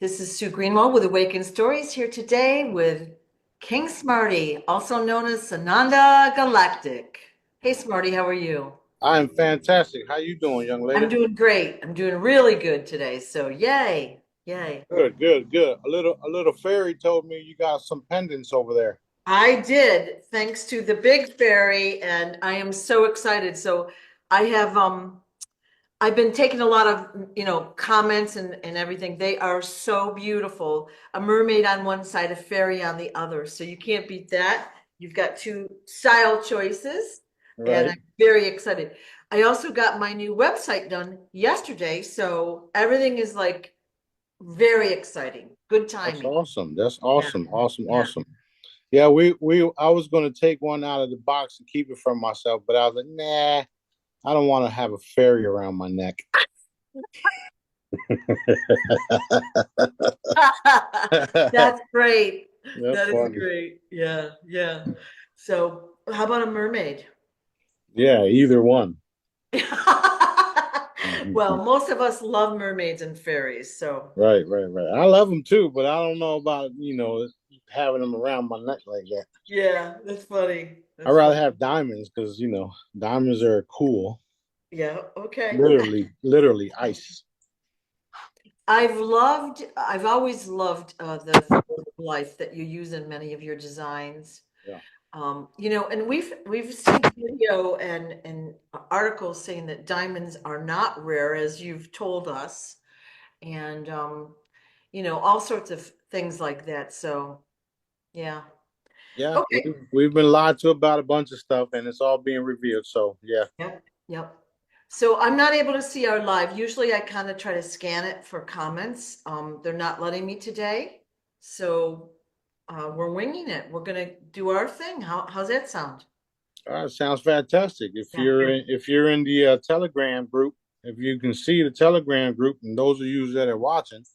This is Sue Greenwald with Awakened Stories here today with King Smarty, also known as Sananda Galactic. Hey Smarty, how are you? I am fantastic. How you doing, young I'm lady? doing great. I'm doing really good today. So yay, yay. Good, good, good. A little fairy told me you got some pendants over there. I did, thanks to the big fairy, and I am so excited. So I have I've been taking a lot of, comments and everything. They are so beautiful. A mermaid on one side, a fairy on the other. So you can't beat that. You've got two style choices, and Right. I'm very excited. I also got my new website done yesterday, so everything is like very exciting. Good That's timing. awesome. That's Yeah, awesome. Awesome. yeah. Awesome. Yeah, we I was gonna take one out of the box and keep it for myself, but I was like, nah, I don't want to have a fairy around my neck. That's That's great. That is funny. great. Yeah, yeah. So how about a mermaid? Yeah, either one. Well, most of us love mermaids and fairies, so Right, right, right. I love them too, but I don't know about, having them around my neck like that. yeah, that's funny. I'd That's rather funny. have diamonds because, diamonds are cool. Yeah, okay. Literally ice. I've always loved the flow of life that you use in many of your designs. Yeah. And we've seen video and articles saying that diamonds are not rare, as you've told us, and all sorts of things like that. So, yeah. Yeah, Okay. we've been lied to about a bunch of stuff, and it's all being revealed. So yeah, Yep, yep. So I'm not able to see our live. Usually I kind of try to scan it for comments. They're not letting me today. So we're winging it. We're gonna do our thing. How's that sound? all right, sounds fantastic. If Yeah. you're in the Telegram group, if you can see the Telegram group, and those of you that are watching,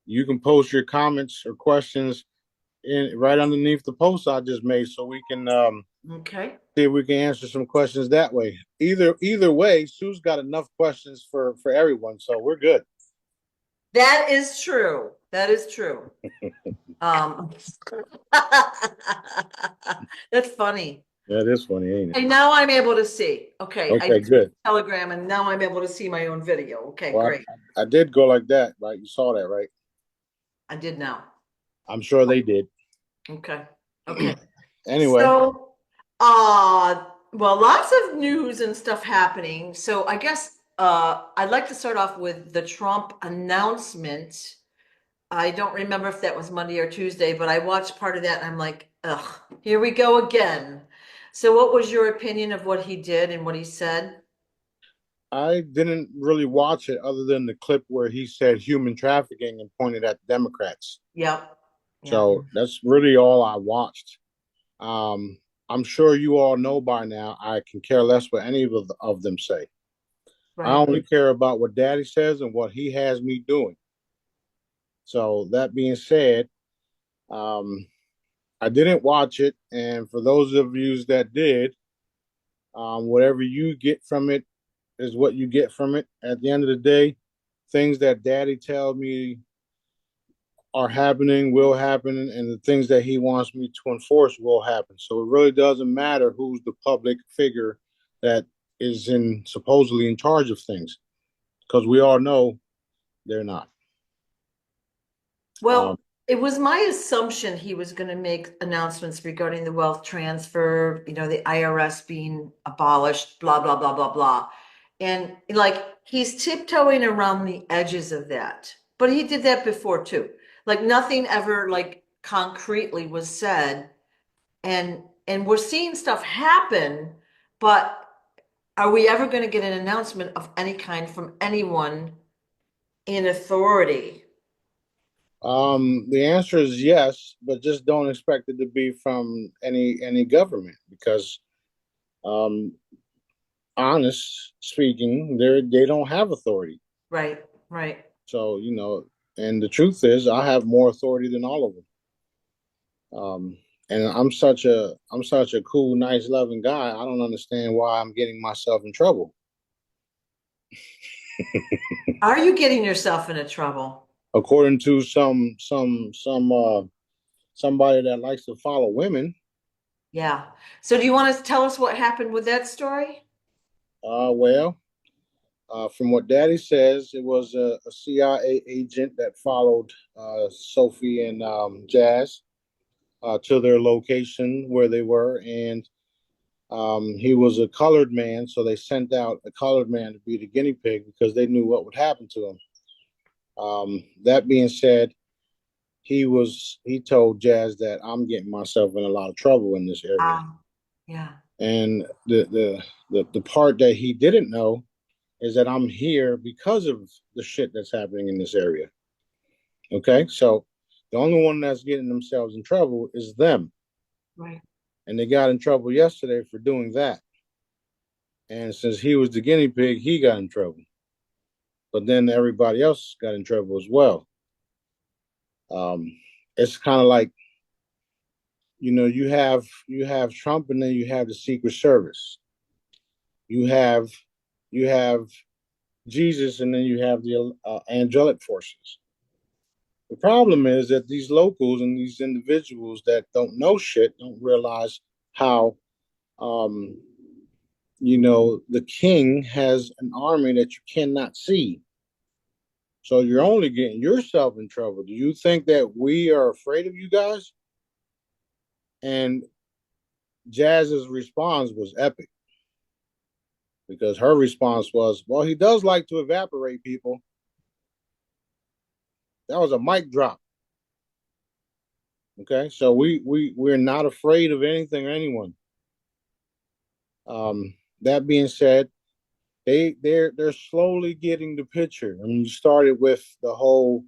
you can post your comments or questions in right underneath the post I just made, so we can Okay. see if we can answer some questions that way. Either way, Sue's got enough questions for everyone, so we're good. That is true. That is true. Um, that's funny. Yeah, it is funny, ain't it? Okay, now I'm able to see. Okay, I Okay, just went to good. Telegram and now I'm able to see my own video. Okay, Well, great. I did go like that, right? You saw that, right? I did now. I'm sure they did. Okay. Okay. Anyway, So, well, lots of news and stuff happening. So I guess I'd like to start off with the Trump announcement. I don't remember if that was Monday or Tuesday, but I watched part of that and I'm like, ugh, here we go again. So what was your opinion of what he did and what he said? I didn't really watch it other than the clip where he said human trafficking and pointed at Democrats. Yep. Yep. So that's really all I watched. Um, I'm sure you all know by now. I can care less what any of them say. I Right. only care about what Daddy says and what he has me doing. So that being said, um, I didn't watch it, and for those of you that did, whatever you get from it is what you get from it. At the end of the day, things that Daddy tells me are happening will happen, and the things that he wants me to enforce will happen. So it really doesn't matter who's the public figure that is in supposedly in charge of things, because we all know they're not. Um, Well, it was my assumption he was going to make announcements regarding the wealth transfer, the IRS being abolished, blah, blah, blah, blah, blah. And like he's tiptoeing around the edges of that. But he did that before too. Like nothing ever like concretely was said. And we're seeing stuff happen, but are we ever going to get an announcement of any kind from anyone in authority? the answer is yes, but just don't expect it to be from any government because, um, honest speaking, they don't have authority. Right, right. So and the truth is, I have more authority than all of them. Um, and I'm such a cool, nice, loving guy. I don't understand why I'm getting myself in trouble. Are you getting yourself into trouble? according to somebody that likes to follow women. Yeah. So do you want to tell us what happened with that story? Well, from what Daddy says, it was a CIA agent that followed Sophie and Jazz to their location where they were, and he was a colored man, so they sent out a colored man to be the guinea pig because they knew what would happen to him. That being said, he told Jazz that I'm getting myself in a lot of trouble in this area, Yeah. and the part that he didn't know is that I'm here because of the shit that's happening in this area. Okay, so the only one that's getting themselves in trouble is them, Right. and they got in trouble yesterday for doing that. And since he was the guinea pig, he got in trouble. But then everybody else got in trouble as well. Um, it's kind of like, you have Trump, and then you have the Secret Service. You have you have Jesus, and then you have the angelic forces. The problem is that these locals and these individuals that don't know shit don't realize how, um, the king has an army that you cannot see. So you're only getting yourself in trouble. Do you think that we are afraid of you guys? And Jazz's response was epic because her response was, well, he does like to evaporate people. That was a mic drop. Okay. So we're not afraid of anything or anyone. That being said, they're slowly getting the picture. I mean, you started with the whole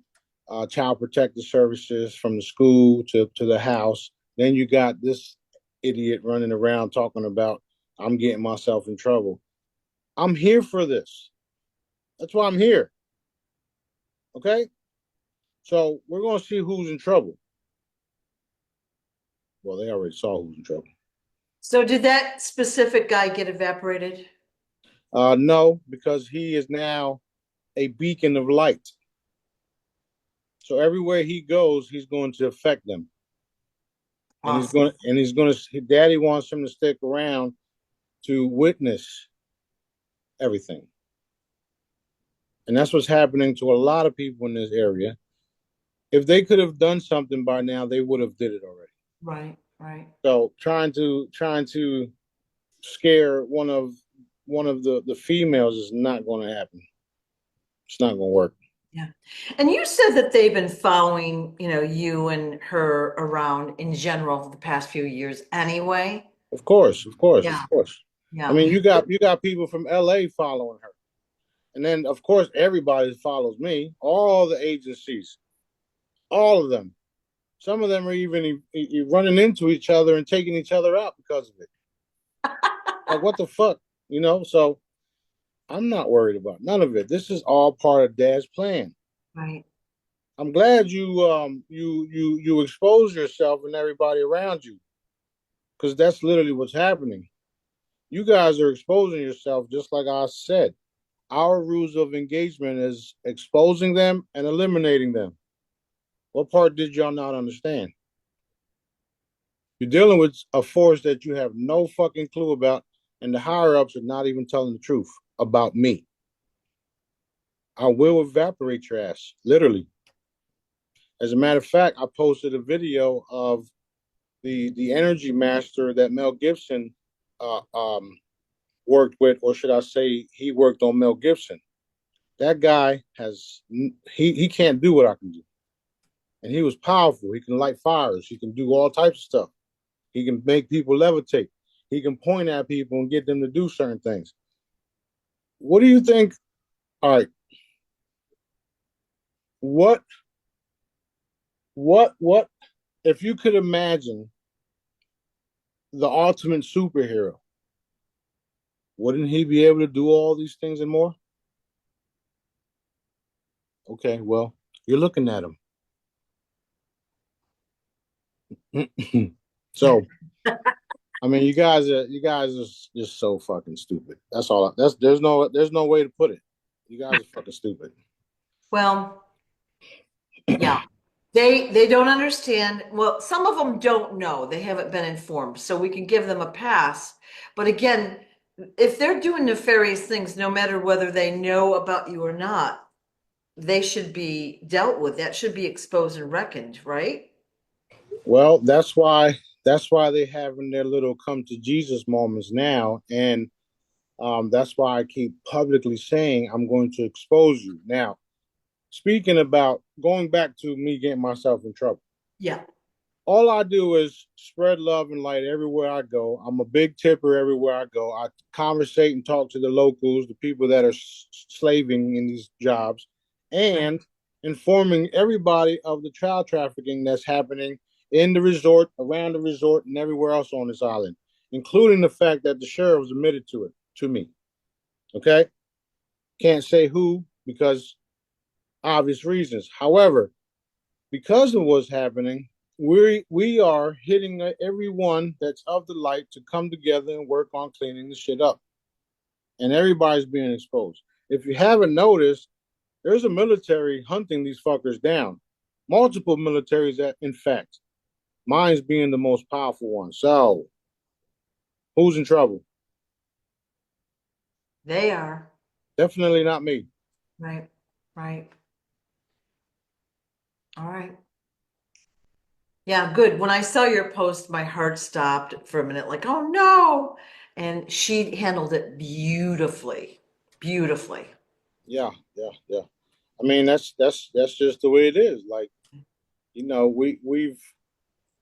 child protective services from the school to the house. Then you got this idiot running around talking about I'm getting myself in trouble. I'm here for this. That's why I'm here. Okay, so we're gonna see who's in trouble. Well, they already saw who's in trouble. So did that specific guy get evaporated? No, because he is now a beacon of light. So everywhere he goes, he's going to affect them. And he's Awesome. going and he's going to daddy wants him to stick around to witness everything. And that's what's happening to a lot of people in this area. If they could have done something by now, they would have did it already. Right, right. So trying to scare one of the females is not going to happen. It's not going to work. Yeah. And you said that they've been following, you and her around in general for the past few years anyway. Of course, of course, of Yeah, course. I yeah. mean, you got people from LA following her. And then of course everybody follows me, all the agencies, all of them. Some of them are even running into each other and taking each other out because of it. Like what the fuck, So I'm not worried about none of it. This is all part of Dad's plan. Right. I'm glad you expose yourself and everybody around you because that's literally what's happening. You guys are exposing yourself just like I said. Our rules of engagement is exposing them and eliminating them. What part did y'all not understand? You're dealing with a force that you have no fucking clue about, and the higher ups are not even telling the truth about me. I will evaporate your ass, literally. As a matter of fact, I posted a video of the energy master that Mel Gibson uh, um, worked with, or should I say, he worked on Mel Gibson. That guy he can't do what I can do, and he was powerful. He can light fires. He can do all types of stuff. He can make people levitate. He can point at people and get them to do certain things. What do you think? All right, what what if you could imagine the ultimate superhero? Wouldn't he be able to do all these things and more? Okay, well, you're looking at him. So, I mean, you guys are just so fucking stupid. That's all. There's no way to put it. You guys are fucking stupid. Well, Yeah. They don't understand. Well, some of them don't know. They haven't been informed. So we can give them a pass. But again, if they're doing nefarious things, no matter whether they know about you or not, they should be dealt with. That should be exposed and reckoned, right? Well, that's why they having their little come to Jesus moments now, and that's why I keep publicly saying I'm going to expose you. Now, speaking about going back to me getting myself in trouble, Yeah. all I do is spread love and light everywhere I go. I'm a big tipper everywhere I go. I conversate and talk to the locals, the people that are slaving in these jobs, Right. and informing everybody of the child trafficking that's happening in the resort, around the resort, and everywhere else on this island, including the fact that the sheriff's admitted to it to me. Okay, can't say who because obvious reasons. However, because of what's happening, we are hitting everyone that's of the light to come together and work on cleaning the shit up. And everybody's being exposed. If you haven't noticed, there's a military hunting these fuckers down. Multiple militaries, that, in fact, mine's being the most powerful one. So, who's in trouble? They are. Definitely not me. Right. Right. All right. Yeah, good. When I saw your post, my heart stopped for a minute, like, oh no. And she handled it beautifully. Beautifully. Yeah, yeah, yeah. I mean, that's just the way it is. Like, we've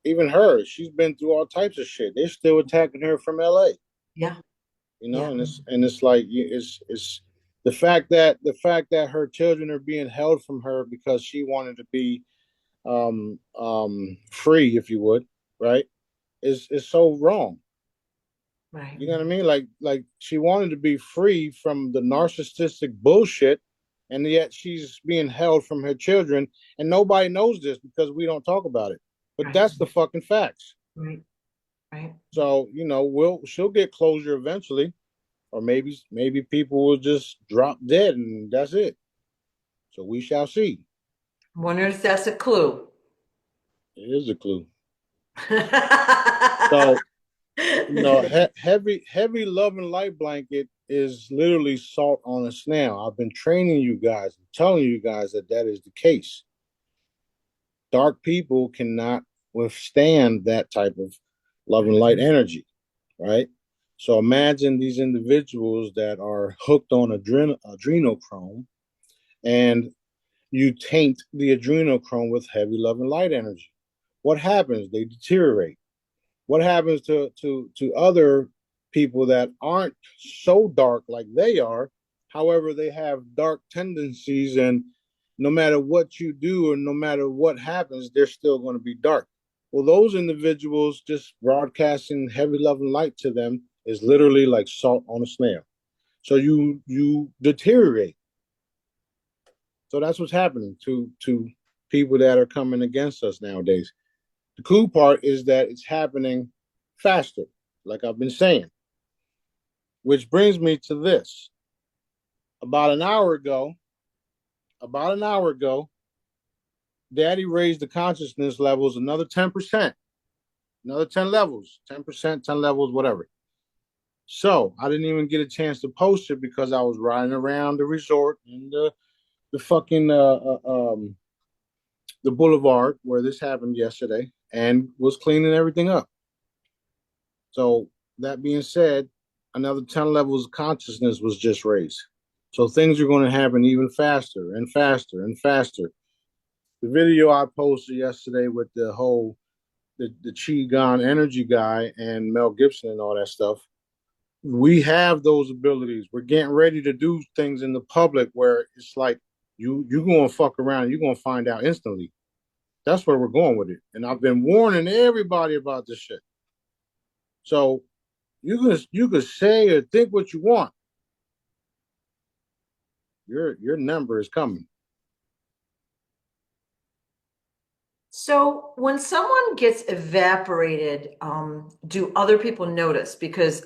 even her. She's been through all types of shit. They're still attacking her from L.A. Yeah. Yeah. And it's like it's the fact that her children are being held from her because she wanted to be free, if you would, right, is so wrong. Right. You know what I mean? Like she wanted to be free from the narcissistic bullshit, and yet she's being held from her children, and nobody knows this because we don't talk about it. But Right. that's the fucking facts. Right. Right. So she'll get closure eventually, or maybe people will just drop dead and that's it. So we shall see. Wonder if that's a clue. It is a clue. So heavy love and light blanket is literally salt on a snail. I've been training you guys and telling you guys that is the case. Dark people cannot withstand that type of love and light energy, right? So imagine these individuals that are hooked on adrenochrome, and you taint the adrenochrome with heavy love and light energy. What happens? They deteriorate. What happens to other people that aren't so dark like they are? However, they have dark tendencies, and no matter what you do or no matter what happens, they're still going to be dark. Well, those individuals, just broadcasting heavy love and light to them is literally like salt on a snail. So you deteriorate. So that's what's happening to people that are coming against us nowadays. The cool part is that it's happening faster, like I've been saying, which brings me to this. About an hour ago, about an hour ago, Daddy raised the consciousness levels another 10%, another 10 levels, 10%, 10 levels, whatever. So I didn't even get a chance to post it because I was riding around the resort and the fucking the boulevard where this happened yesterday and was cleaning everything up. So that being said, another 10 levels of consciousness was just raised. So things are going to happen even faster and faster and faster. The video I posted yesterday with the Qigong energy guy and Mel Gibson and all that stuff, we have those abilities. We're getting ready to do things in the public where it's like you're gonna fuck around and you're gonna find out instantly. That's where we're going with it. And I've been warning everybody about this shit. So you could say or think what you want. Your number is coming. So when someone gets evaporated, do other people notice? Because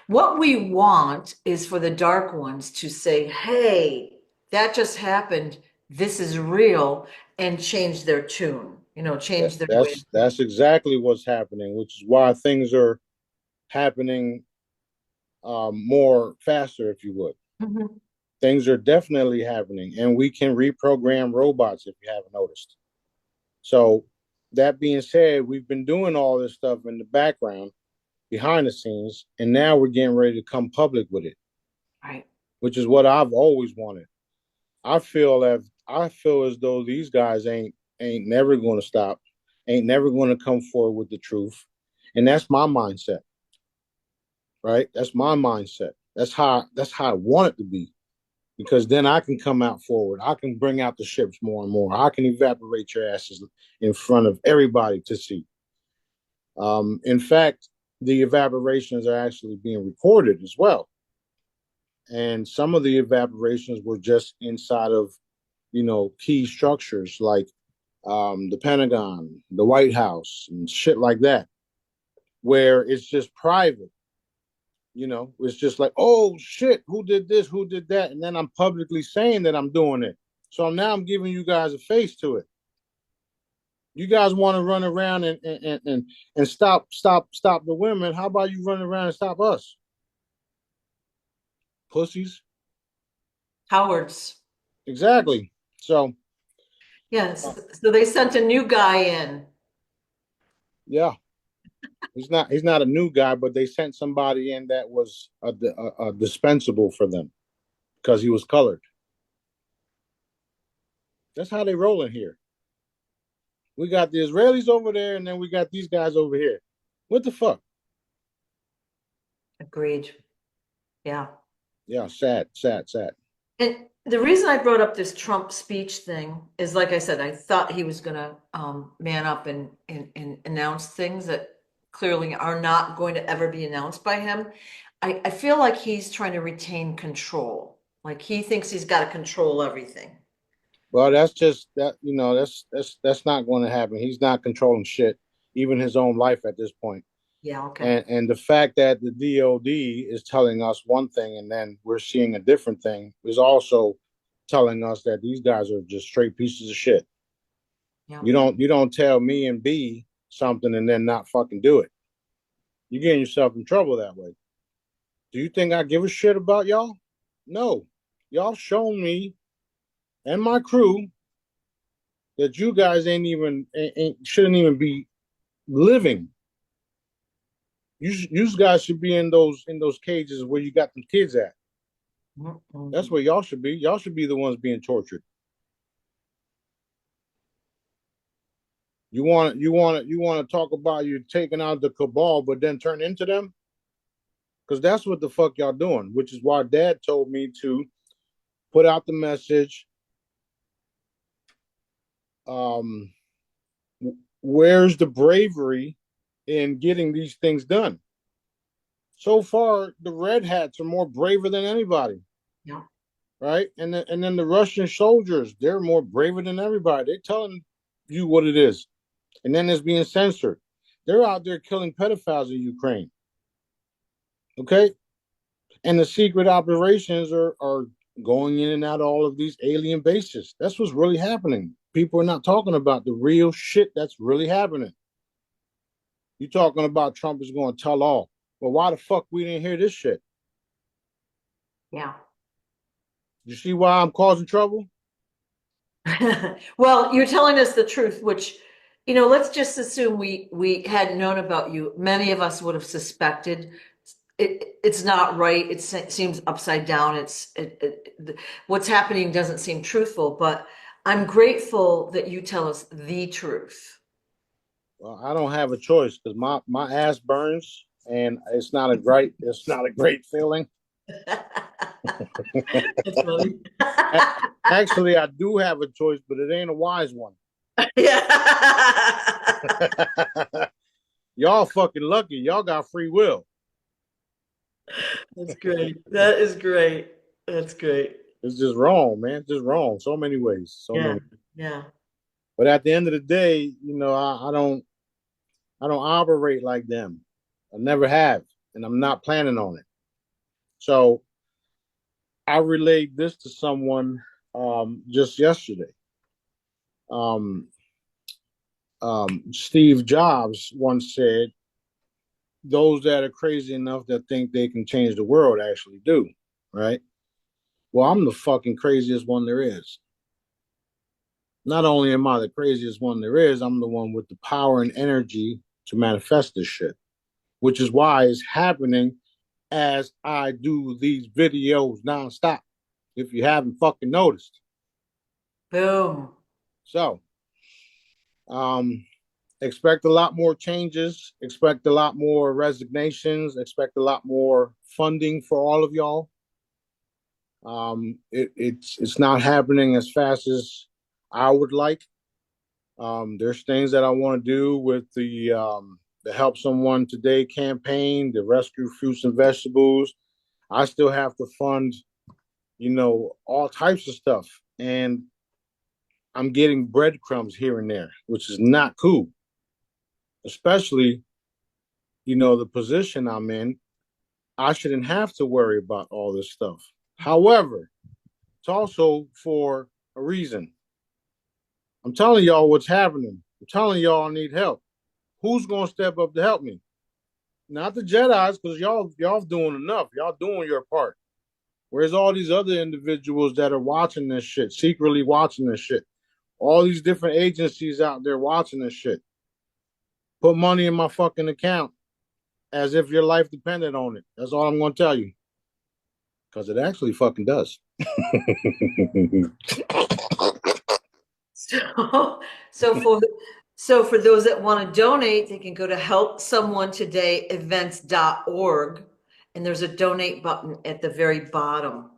what we want is for the dark ones to say, hey, that just happened. This is real. and change their tune, change their way. That's exactly what's happening, which is why things are happening more faster, if you would. Mhm. Things are definitely happening, and we can reprogram robots if you haven't noticed. So, that being said, we've been doing all this stuff in the background, behind the scenes, and now we're getting ready to come public with it, Right. which is what I've always wanted. I feel as though these guys ain't never going to stop, ain't never going to come forward with the truth, and that's my mindset, right? That's my mindset. That's how I want it to be, because then I can come out forward. I can bring out the ships more and more. I can evaporate your asses in front of everybody to see. In fact, the evaporations are actually being recorded as well, and some of the evaporations were just inside of key structures like the Pentagon, the White House, and shit like that, where it's just private. It's just like, oh shit, who did this, who did that, and then I'm publicly saying that I'm doing it. So now I'm giving you guys a face to it. You guys want to run around and stop the women. How about you run around and stop us, pussies? Cowards. Exactly. So Yes. So they sent a new guy in. yeah, he's not a new guy, but they sent somebody in that was a dispensable for them because he was colored. That's how they roll in here. We got the Israelis over there, and then we got these guys over here. What the fuck? Agreed. Yeah. Yeah, sad, sad, sad. And the reason I brought up this Trump speech thing is, like I said, I thought he was going to man up and announce things that clearly are not going to ever be announced by him. I feel like he's trying to retain control. Like he thinks he's got to control everything. Well, that's just that. That's not going to happen. He's not controlling shit, even his own life at this point. Yeah, okay. And the fact that the DOD is telling us one thing and then we're seeing a different thing is also telling us that these guys are just straight pieces of shit. Yeah. You don't tell me and B something and then not fucking do it. You're getting yourself in trouble that way. Do you think I give a shit about y'all? No. Y'all shown me and my crew that you guys shouldn't even be living. You guys should be in those cages where you got the kids at. That's Mm-mm. where y'all should be. Y'all should be the ones being tortured. You want to talk about you taking out the cabal, but then turn into them, because that's what the fuck y'all doing. Which is why Dad told me to put out the message. Um, where's the bravery in getting these things done? So far, the Red Hats are more braver than anybody, Yeah. right? And then the Russian soldiers, they're more braver than everybody. They're telling you what it is, and then it's being censored. They're out there killing pedophiles in Ukraine, okay? And the secret operations are going in and out of all of these alien bases. That's what's really happening. People are not talking about the real shit that's really happening. You talking about Trump is going to tell all. Well, why the fuck we didn't hear this shit? Yeah. You see why I'm causing trouble? Well, you're telling us the truth, which, let's just assume we had known about you. Many of us would have suspected it's not right. Seems upside down. What's happening doesn't seem truthful, but I'm grateful that you tell us the truth. Well, I don't have a choice because my ass burns and it's not a great feeling. That's funny. Actually, I do have a choice, but it ain't a wise one. Yeah. Y'all fucking lucky. Y'all got free will. That's great. That is great. That's great. It's just wrong, man. It's just wrong. So many ways. So Yeah. many. Yeah. But at the end of the day, I don't operate like them. I never have, and I'm not planning on it. So I relayed this to someone just yesterday. Um, Steve Jobs once said, "Those that are crazy enough that think they can change the world actually do." Right? Well, I'm the fucking craziest one there is. Not only am I the craziest one there is, I'm the one with the power and energy to manifest this shit, which is why it's happening as I do these videos nonstop. If you haven't fucking noticed. Boom. So, um, expect a lot more changes, expect a lot more resignations, expect a lot more funding for all of y'all. It's not happening as fast as I would like. There's things that I want to do with the Help Someone Today campaign, the rescue fruits and vegetables. I still have to fund, all types of stuff. And I'm getting breadcrumbs here and there, which is not cool. Especially, the position I'm in, I shouldn't have to worry about all this stuff. However, it's also for a reason. I'm telling y'all what's happening. I'm telling y'all I need help. Who's gonna step up to help me? Not the Jedi's, because y'all doing enough. Y'all doing your part. Where's all these other individuals that are watching this shit, secretly watching this shit? All these different agencies out there watching this shit. Put money in my fucking account as if your life depended on it. That's all I'm gonna tell you. Because it actually fucking does. So, so for so for those that want to donate, they can go to helpsomeonetodayevents.org, and there's a donate button at the very bottom.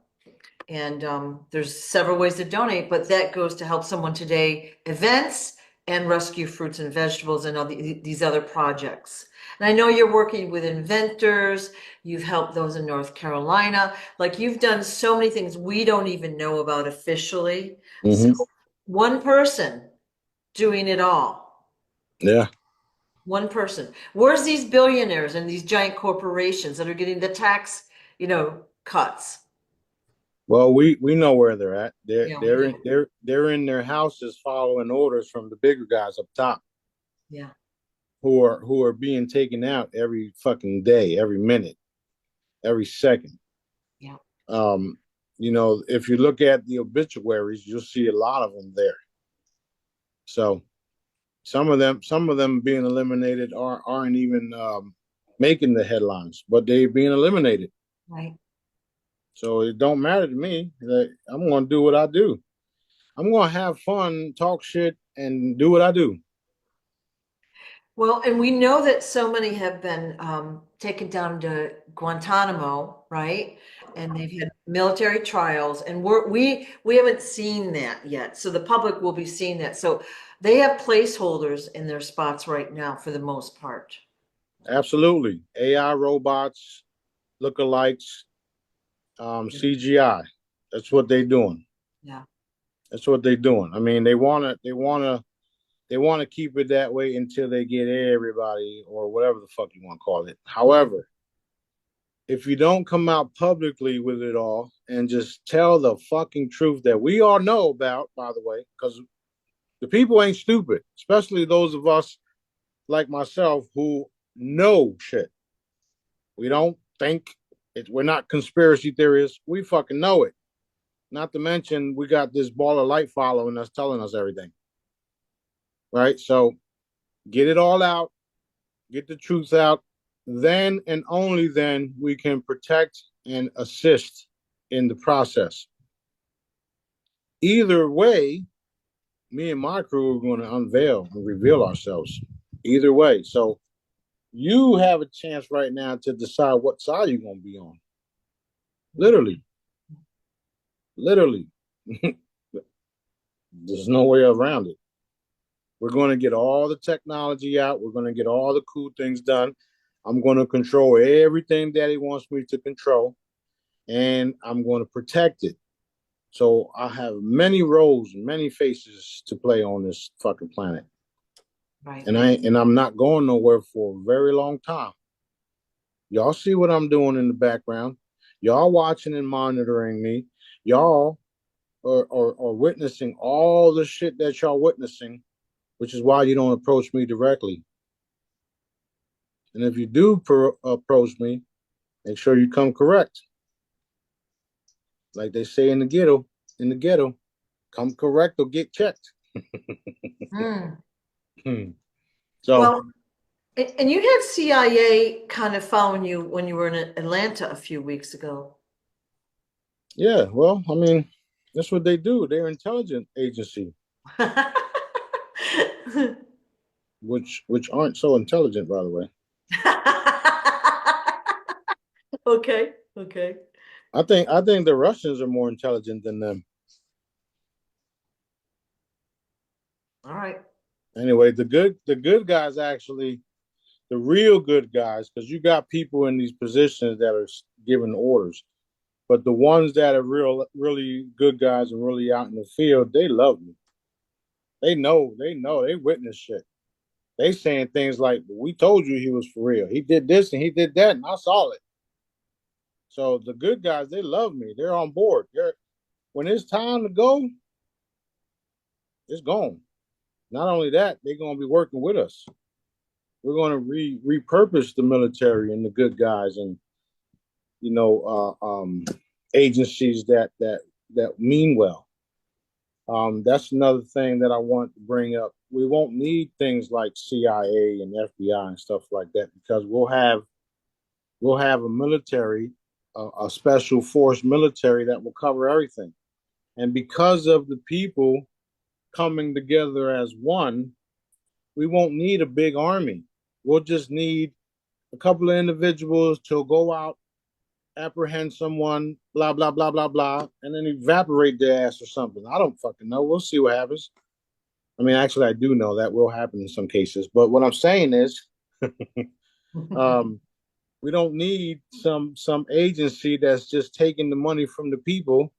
And there's several ways to donate, but that goes to Help Someone Today events and Rescue Fruits and Vegetables and all these other projects. And I know you're working with inventors. You've helped those in North Carolina. Like, you've done so many things we don't even know about officially. So Mm-hmm. one person doing it all. Yeah. One person. Where's these billionaires and these giant corporations that are getting the tax, cuts? Well, we know where they're at. They're Yeah, we they're in do. they're in their houses following orders from the bigger guys up top, Yeah, who are being taken out every fucking day, every minute, every second. yeah. Um, if you look at the obituaries, you'll see a lot of them there. So some of them being eliminated aren't even making the headlines, but they're being eliminated. Right. So it don't matter to me. I'm going to do what I do. I'm going to have fun, talk shit, and do what I do. Well, and we know that so many have been taken down to Guantanamo, right? And they've had military trials, and we haven't seen that yet. So the public will be seeing that. So they have placeholders in their spots right now for the most part. Absolutely. AI robots, lookalikes, CGI. That's what they're doing. Yeah. That's what they're doing. I mean, they want to keep it that way until they get everybody or whatever the fuck you want to call it. However, if you don't come out publicly with it all and just tell the fucking truth that we all know about, by the way, because the people ain't stupid, especially those of us like myself who know shit. We don't think we're not conspiracy theorists. We fucking know it. Not to mention, we got this ball of light following us, telling us everything. Right? So get it all out, get the truth out. Then and only then we can protect and assist in the process. Either way, me and my crew are going to unveil and reveal ourselves. Either way. So you have a chance right now to decide what side you're going to be on. Literally. Literally. There's no way around it. We're going to get all the technology out. We're going to get all the cool things done. I'm going to control everything Daddy wants me to control, and I'm going to protect it. So I have many roles and many faces to play on this fucking planet, Right. and I'm not going nowhere for a very long time. Y'all see what I'm doing in the background. Y'all watching and monitoring me. Y'all or witnessing all the shit that y'all witnessing, which is why you don't approach me directly. And if you do approach me, make sure you come correct, like they say in the ghetto. In the ghetto, come correct or get checked. Hmm. So Well, and you had CIA kind of following you when you were in Atlanta a few weeks ago. yeah, well, I mean, that's what they do. They're an intelligence agency, which aren't so intelligent, by the way. Okay, okay. I think the Russians are more intelligent than them. All right. Anyway, the good guys actually, the real good guys, because you got people in these positions that are giving orders, but the ones that are really good guys and really out in the field, they love me. They witness shit. They saying things like, "We told you he was for real. He did this and he did that, and I saw it." So the good guys, they love me. They're on board. They're when it's time to go, it's gone. Not only that, they're going to be working with us. We're going to repurpose the military and the good guys, and you know, agencies that mean well. That's another thing that I want to bring up. We won't need things like CIA and FBI and stuff like that because we'll have a military, a special force military that will cover everything. And because of the people coming together as one, we won't need a big army. We'll just need a couple of individuals to go out, apprehend someone, blah, blah, blah, blah, blah, and then evaporate their ass or something. I don't fucking know. We'll see what happens. I mean, actually, I do know that will happen in some cases. But what I'm saying is, um, we don't need some agency that's just taking the money from the people.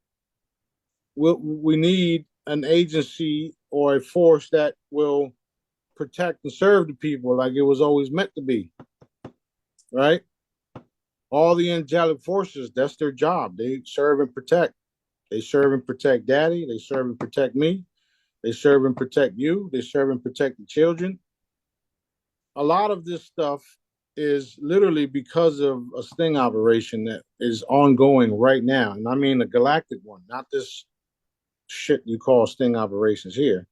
We need an agency or a force that will protect and serve the people like it was always meant to be, right? All the angelic forces, that's their job. They serve and protect. They serve and protect daddy. They serve and protect me. They serve and protect you. They serve and protect the children. A lot of this stuff is literally because of a sting operation that is ongoing right now. And I mean a galactic one, not this shit you call sting operations here.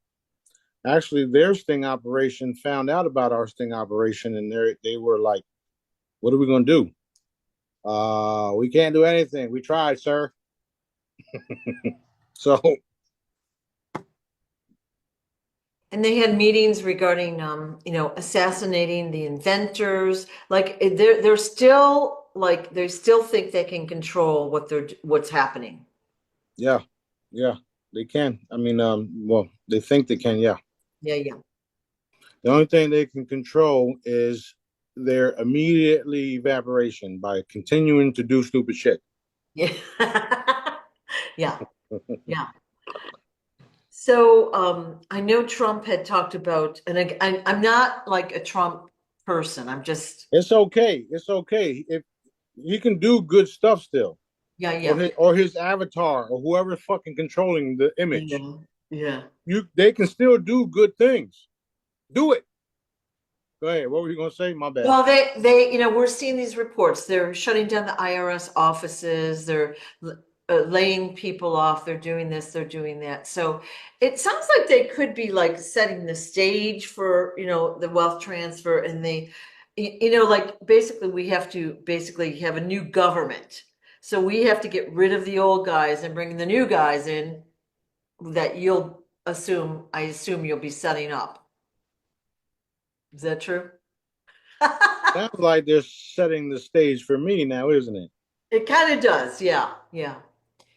Actually, their sting operation found out about our sting operation and they were like, what are we going to do? We can't do anything. We tried, sir. So And they had meetings regarding, assassinating the inventors. Like they're still like they still think they can control what's happening. yeah, yeah, they can. I mean, well, they think they can. Yeah. Yeah, yeah, The only thing they can control is their immediately evaporation by continuing to do stupid shit. yeah, yeah, yeah. So I know Trump had talked about, and I'm not like a Trump person. I'm just, It's okay. It's okay. If he can do good stuff still, yeah, or yeah, his avatar, or whoever's fucking controlling the image, yeah, yeah. they can still do good things. Do it. Go ahead. What were you gonna say? My bad. Well, we're seeing these reports. They're shutting down the IRS offices. They're laying people off. They're doing this. They're doing that. So it sounds like they could be like setting the stage for, the wealth transfer and like basically we have to basically have a new government. So we have to get rid of the old guys and bring the new guys in that I assume you'll be setting up. Is that true? Sounds like they're setting the stage for me now, isn't it? It kind of does, yeah, yeah.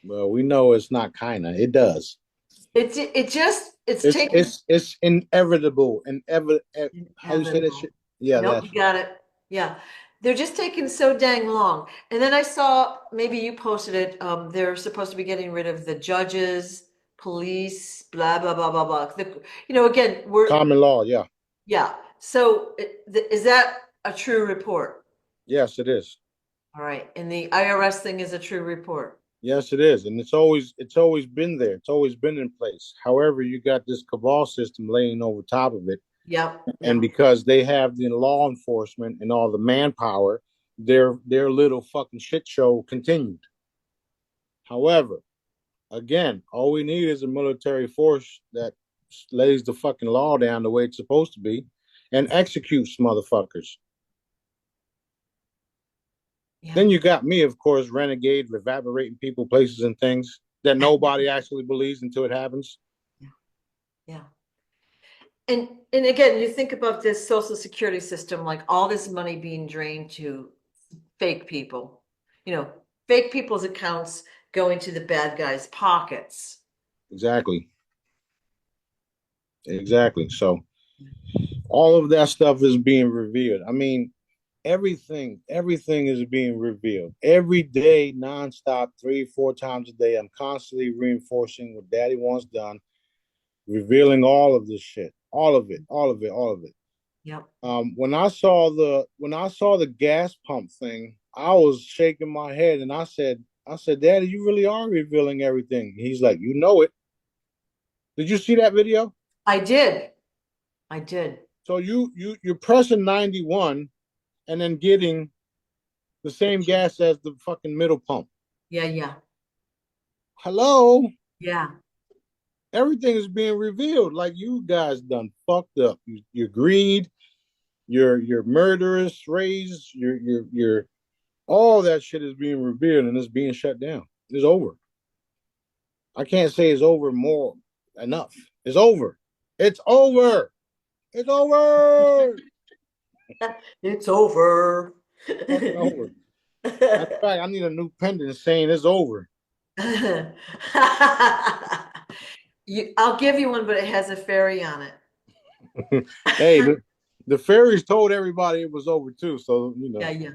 Well, we know it's not kinda. It does. It's It's taken it's it's inevitable. And how you say that inevitable. shit? Yeah, Nope, that's you got it. Yeah, they're just taking so dang long. And then I saw maybe you posted it. They're supposed to be getting rid of the judges, police, blah blah blah blah blah. Again, common law. Yeah. yeah. So is that a true report? Yes, it is. All right, and the IRS thing is a true report. Yes, it is, and it's always been there. It's always been in place. However, you got this cabal system laying over top of it, Yep, and yep, because they have the law enforcement and all the manpower, their little fucking shit show continued. However, again, all we need is a military force that lays the fucking law down the way it's supposed to be, and executes motherfuckers. yep, Then you got me, of course, renegade, evaporating people, places, and things that nobody actually believes until it happens. yeah, yeah. And again, you think about this social security system, like all this money being drained to fake people, you know, fake people's accounts going to the bad guys' pockets. Exactly. Exactly. So all of that stuff is being revealed. I mean, everything is being revealed every day, nonstop, 3, 4 times a day. I'm constantly reinforcing what Daddy wants done, revealing all of this shit, all of it, all of it, all of it. Yep. When I saw the gas pump thing, I was shaking my head and I said, Daddy, you really are revealing everything. He's like, you know it. Did you see that video? I did. I did. So you're pressing 91 and then getting the same gas as the fucking middle pump. Yeah, yeah, Hello? yeah. Everything is being revealed. Like you guys done fucked up. Your greed, your murderous rays, your all that shit is being revealed and it's being shut down. It's over. I can't say it's over more enough. It's over. It's over. It's over. It's over. Fucking over. Matter of fact, I need a new pendant saying it's over. I'll give you one, but it has a fairy on it. Hey, the fairies told everybody it was over too, so Yeah, yeah.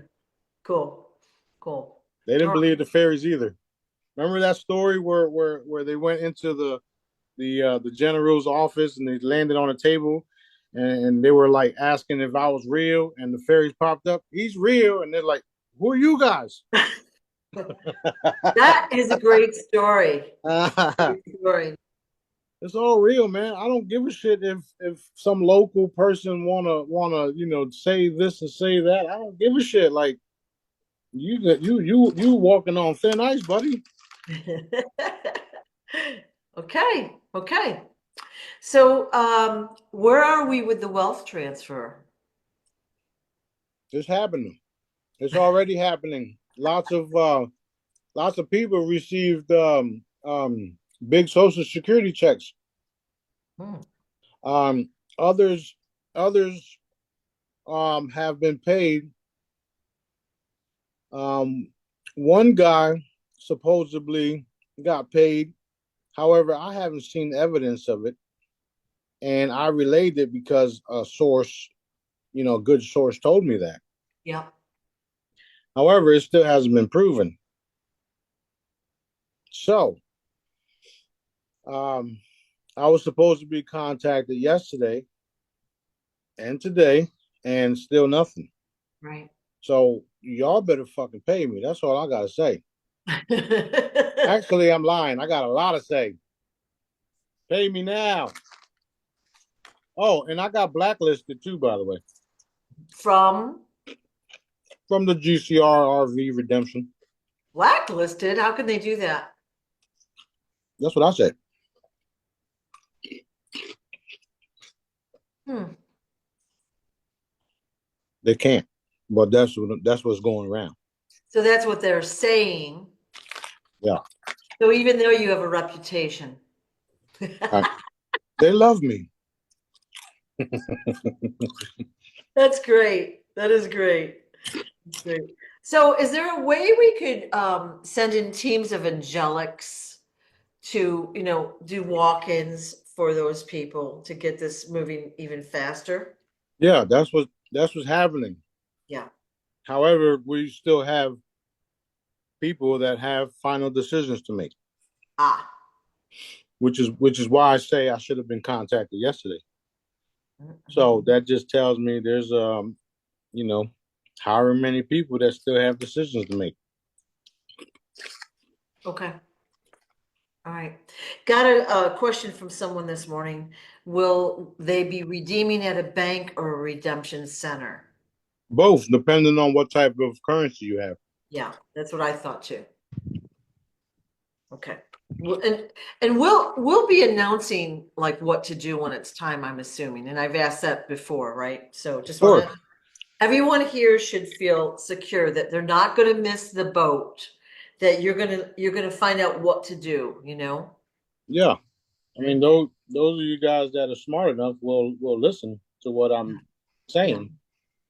Cool. Cool. they didn't All believe the fairies either. Remember that story where they went into the general's office and they landed on a table and they were like asking if I was real and the fairies popped up. He's real, and they're like, "Who are you guys?" right. That is a great story. Great story. It's all real, man. I don't give a shit if some local person wanna say this and say that. I don't give a shit. Like you walking on thin ice, buddy. Okay. Okay. So, where are we with the wealth transfer? It's happening. It's already happening. Lots of people received big social security checks. Hmm. Um, others have been paid. Um, one guy supposedly got paid. However, I haven't seen evidence of it, and I relayed it because a source, a good source, told me that. Yeah. However, it still hasn't been proven. So, um, I was supposed to be contacted yesterday and today, and still nothing. Right. So y'all better fucking pay me. That's all I gotta say. Actually, I'm lying. I got a lot to say. Pay me now. Oh, and I got blacklisted too, by the way, From from the GCR redemption. blacklisted? How can they do that? That's what I said. Hmm. They can't, but that's what's going around. So that's what they're saying. Yeah, So even though you have a reputation. I, they love me. That's great. That is great. That's great. So is there a way we could send in teams of angelics to, do walk-ins for those people to get this moving even faster? Yeah, that's what's happening. Yeah. However, we still have people that have final decisions to make, Ah. which is why I say I should have been contacted yesterday. Mhm. So that just tells me there's you know, however many people that still have decisions to make. Okay. All right. Got a question from someone this morning. Will they be redeeming at a bank or a redemption center? Both, depending on what type of currency you have. Yeah, that's what I thought too. Okay. Well, and we'll be announcing like what to do when it's time, I'm assuming. And I've asked that before, right? So just want Sure. to everyone here should feel secure that they're not going to miss the boat, that you're going to find out what to do, you know? Yeah. I mean, those of you guys that are smart enough will listen to what I'm Yeah. saying.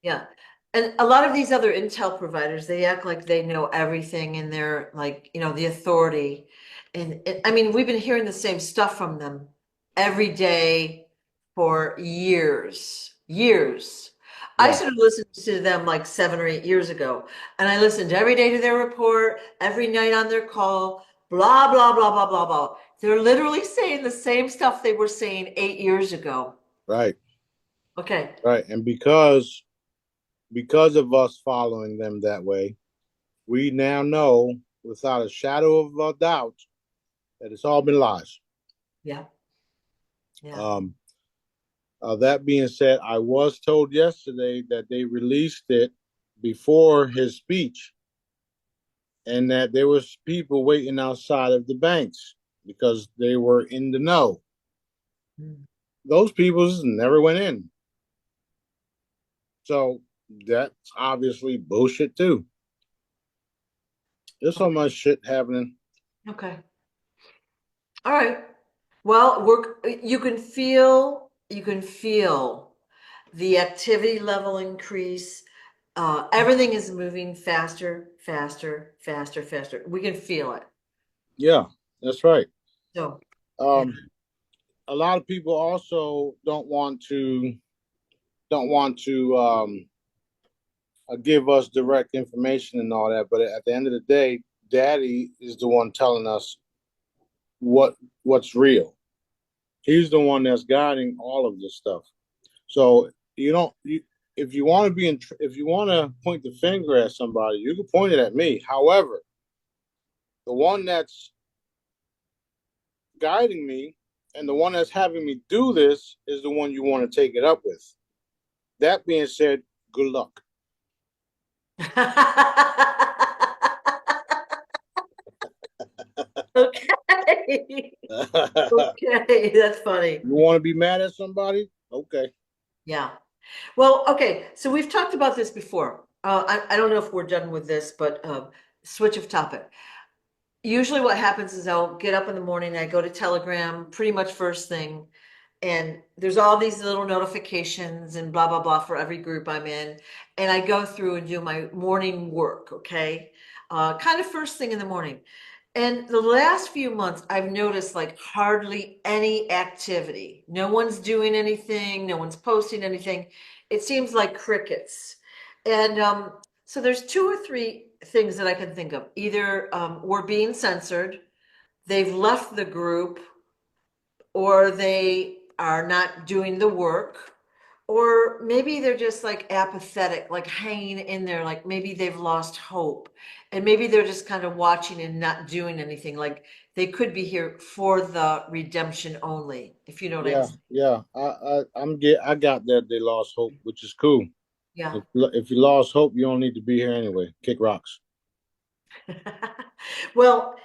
Yeah. And a lot of these other intel providers, they act like they know everything and they're like, the authority. And I mean, we've been hearing the same stuff from them every day for years, years. I Yeah. started listening to them like 7 or 8 years ago, and I listened every day to their report, every night on their call, blah, blah, blah, blah, blah, blah. They're literally saying the same stuff they were saying 8 years ago. Right. Okay. Right. And because of us following them that way, we now know without a shadow of a doubt that it's all been lies. Yeah. Yeah. Um, that being said, I was told yesterday that they released it before his speech, and that there was people waiting outside of the banks because they were in the know. Mm. Those people never went in, so that's obviously bullshit too. There's so Okay. much shit happening. Okay. All right. Well, you can feel the activity level increase. Everything is moving faster, faster, faster, faster. We can feel it. Yeah, that's right. So, yeah. Um, a lot of people also don't want to give us direct information and all that. But at the end of the day, Daddy is the one telling us what what's real. He's the one that's guiding all of this stuff. So you don't you, if you want to if you want to point the finger at somebody, you can point it at me. However, the one that's guiding me and the one that's having me do this is the one you want to take it up with. That being said, good luck. Okay. You Okay, that's funny. want to be mad at somebody? Okay. Yeah. Well, okay, so we've talked about this before. I don't know if we're done with this, but switch of topic. Usually what happens is I'll get up in the morning, I go to Telegram pretty much first thing, and there's all these little notifications and blah blah blah for every group I'm in, and I go through and do my morning work, okay? Kind of first thing in the morning. And the last few months, I've noticed like hardly any activity. No one's doing anything, no one's posting anything. It seems like crickets. And so there's two or three things that I can think of. Either we're being censored, they've left the group, or they are not doing the work, or maybe they're just like apathetic, like hanging in there, like maybe they've lost hope, and maybe they're just kind of watching and not doing anything, like they could be here for the redemption only, if you know what I'm Yeah, saying. yeah. I got that they lost hope, which is cool. Yeah. If you lost hope, you don't need to be here anyway. Kick rocks. Well,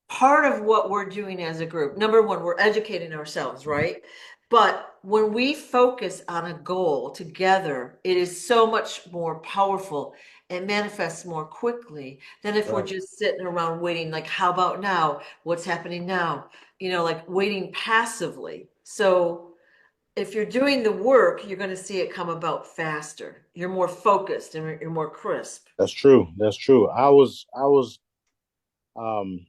part of what we're doing as a group, number one, we're educating ourselves, right? But when we focus on a goal together, it is so much more powerful and manifests more quickly than if we're Right. just sitting around waiting, like, how about now? What's happening now? Like waiting passively. So if you're doing the work, you're going to see it come about faster. You're more focused and you're more crisp. That's true. That's true. Um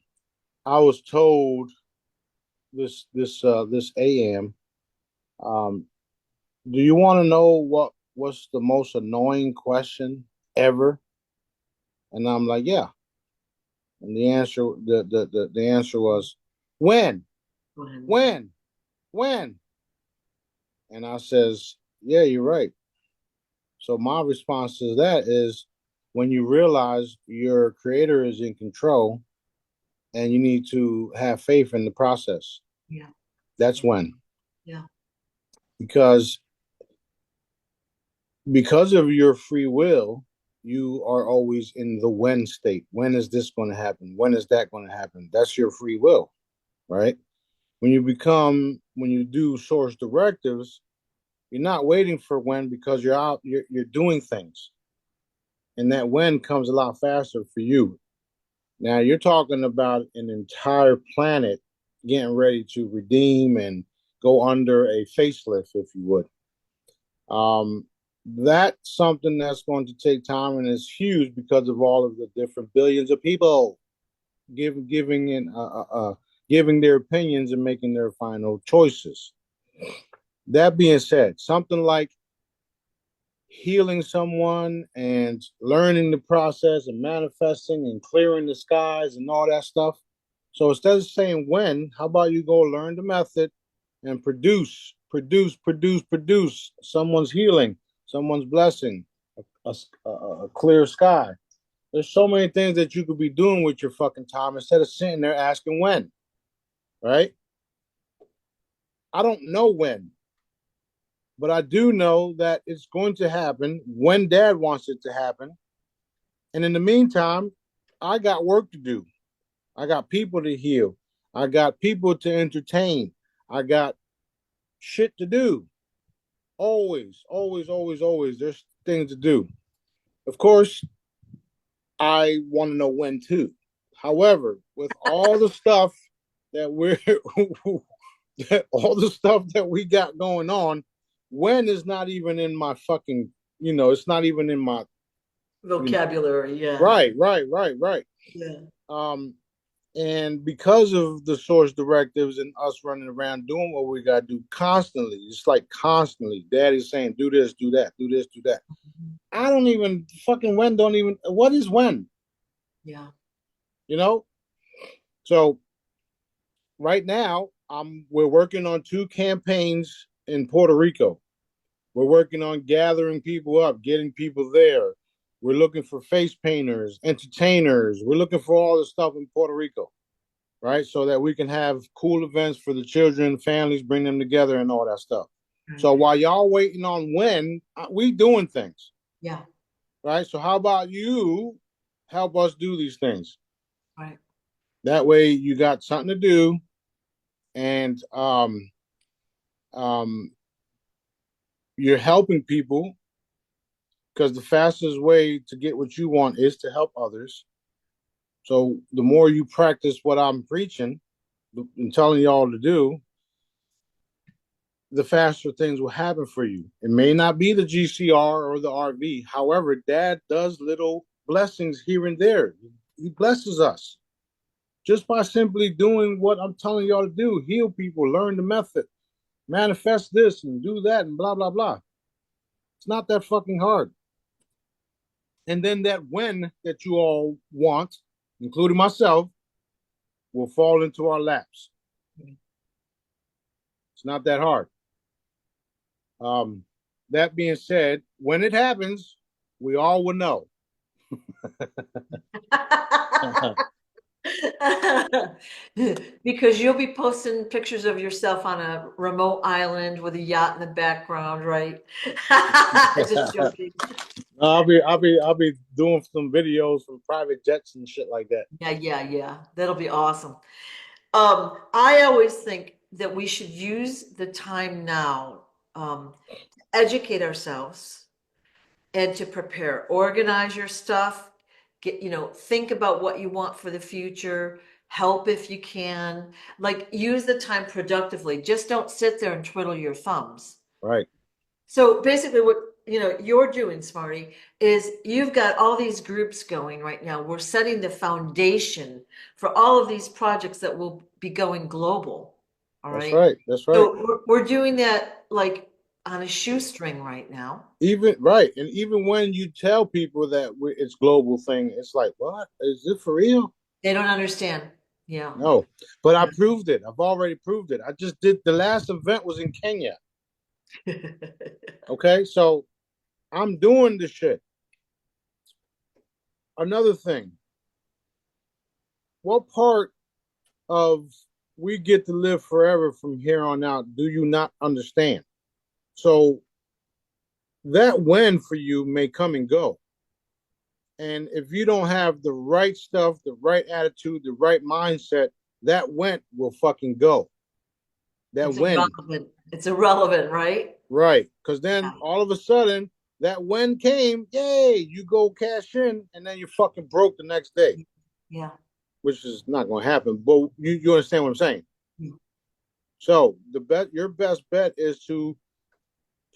I was told this AM. Um, do you want to know what's the most annoying question ever? And I'm like, yeah. And the answer was when, Go ahead. when, when. And I says, yeah, you're right. So my response to that is when you realize your creator is in control and you need to have faith in the process. Yeah. That's when. Yeah. Because of your free will, you are always in the when state. When is this going to happen? When is that going to happen? That's your free will, right? When you do source directives, you're not waiting for when, because you're doing things. And that when comes a lot faster for you. Now you're talking about an entire planet getting ready to redeem and go under a facelift, if you would. Um, that's something that's going to take time, and it's huge because of all of the different billions of people giving their opinions and making their final choices. That being said, something like healing someone and learning the process and manifesting and clearing the skies and all that stuff. So instead of saying when, how about you go learn the method and produce someone's healing, someone's blessing, a clear sky. There's so many things that you could be doing with your fucking time instead of sitting there asking when, right? I don't know when, but I do know that it's going to happen when dad wants it to happen. And in the meantime, I got work to do. I got people to heal. I got people to entertain. I got shit to do. Always, always, always, always. There's things to do. Of course, I want to know when too. However, with all the stuff that we're all the stuff that we got going on, when is not even in my fucking, it's not even in my, Vocabulary. Yeah. right. Yeah. Um, and because of the source directives and us running around doing what we got to do constantly, it's like constantly, daddy's saying, do this, do that, do this, do that. I don't even fucking when, don't even, what is when, Yeah. you know? So right now, we're working on 2 campaigns in Puerto Rico. We're working on gathering people up, getting people there. We're looking for face painters, entertainers. We're looking for all this stuff in Puerto Rico, right? So that we can have cool events for the children, families, bring them together and all that stuff. Right. So while y'all waiting on when, we doing things, Yeah. right? So how about you help us do these things? Right. That way you got something to do, and um, you're helping people, because the fastest way to get what you want is to help others. So the more you practice what I'm preaching and telling y'all to do, the faster things will happen for you. It may not be the GCR or the RV. However, dad does little blessings here and there. He blesses us just by simply doing what I'm telling y'all to do: heal people, learn the method, manifest this and do that, and blah, blah, blah. It's not that fucking hard. And then that when that you all want, including myself, will fall into our laps. It's not that hard. Um, that being said, when it happens, we all will know. Because you'll be posting pictures of yourself on a remote island with a yacht in the background, right? Just joking. I'll be doing some videos from private jets and shit like that. Yeah. That'll be awesome. I always think that we should use the time now, to educate ourselves and to prepare. Organize your stuff. Think about what you want for the future. Help if you can. Like, use the time productively. Just don't sit there and twiddle your thumbs. Right. So basically what you're doing, Smarty, is you've got all these groups going right now. We're setting the foundation for all of these projects that will be going global. All That's right. right. That's right. So we're doing that like on a shoestring right now. Even right, and even when you tell people that it's global thing, it's like, what is it for real? They don't understand. Yeah. No, but I proved it. I've already proved it. I just did the last event was in Kenya. Okay, so I'm doing the shit. Another thing, what part of we get to live forever from here on out, do you not understand? So that when for you may come and go. And if you don't have the right stuff, the right attitude, the right mindset, that went will fucking go. That It's when, irrelevant. It's irrelevant, right? right? Because then Yeah. all of a sudden, that when came, yay, you go cash in, and then you're fucking broke the next day, Yeah. which is not going to happen. But you understand what I'm saying? Mm. So your best bet is to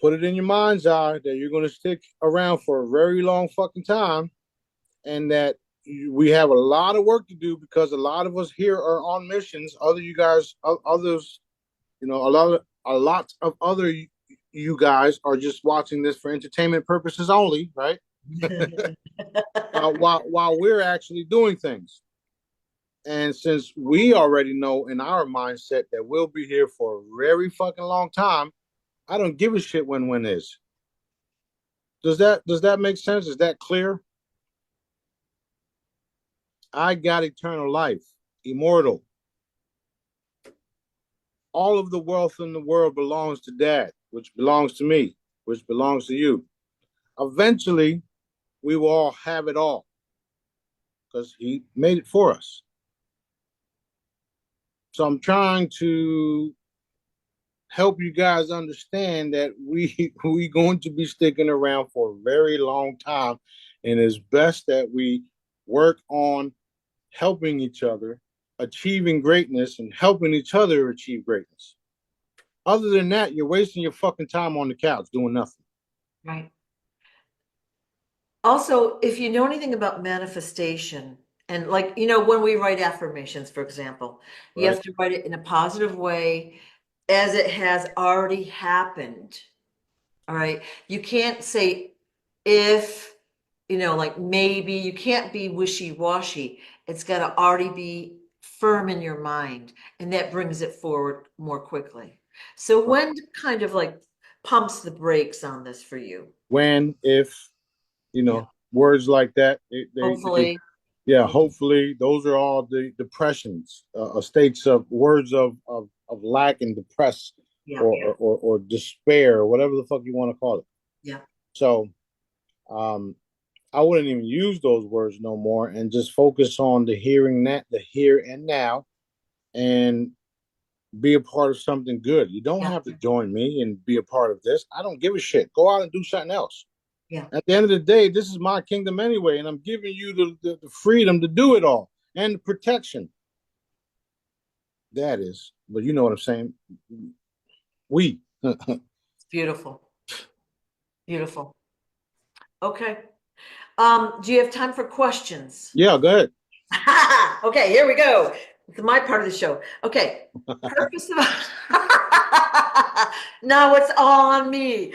put it in your mind's eye that you're going to stick around for a very long fucking time, and that we have a lot of work to do because a lot of us here are on missions. Others, a lot of other you guys are just watching this for entertainment purposes only, right? While we're actually doing things. And since we already know in our mindset that we'll be here for a very fucking long time, I don't give a shit when is. Does that make sense? Is that clear? I got eternal life, immortal. All of the wealth in the world belongs to Dad, which belongs to me, which belongs to you. Eventually, we will all have it all because He made it for us. So I'm trying to help you guys understand that we going to be sticking around for a very long time, and it's best that we work on helping each other, achieving greatness, and helping each other achieve greatness. Other than that, you're wasting your fucking time on the couch doing nothing. Right. Also, if you know anything about manifestation, and like, when we write affirmations, for example, you Right? have to write it in a positive way as it has already happened. All right. You can't say if, like maybe, you can't be wishy-washy. It's got to already be firm in your mind, and that brings it forward more quickly. So when kind of like pumps the brakes on this for you? When, if, Yeah. words like that, they Hopefully. yeah, hopefully those are all the depressions, states of words of lack and depress, Yeah. or despair, or whatever the fuck you want to call it. Yeah. So um, I wouldn't even use those words no more, and just focus on the here and now, and be a part of something good. You don't Yeah. have to join me and be a part of this. I don't give a shit. Go out and do something else. Yeah. At the end of the day, this is my kingdom anyway, and I'm giving you the freedom to do it all and the protection. That is, but you know what I'm saying. We, It's beautiful. Beautiful. Okay. Do you have time for questions? yeah, go ahead. Okay, here we go. It's my part of the show. Okay. Purpose of now it's all on me.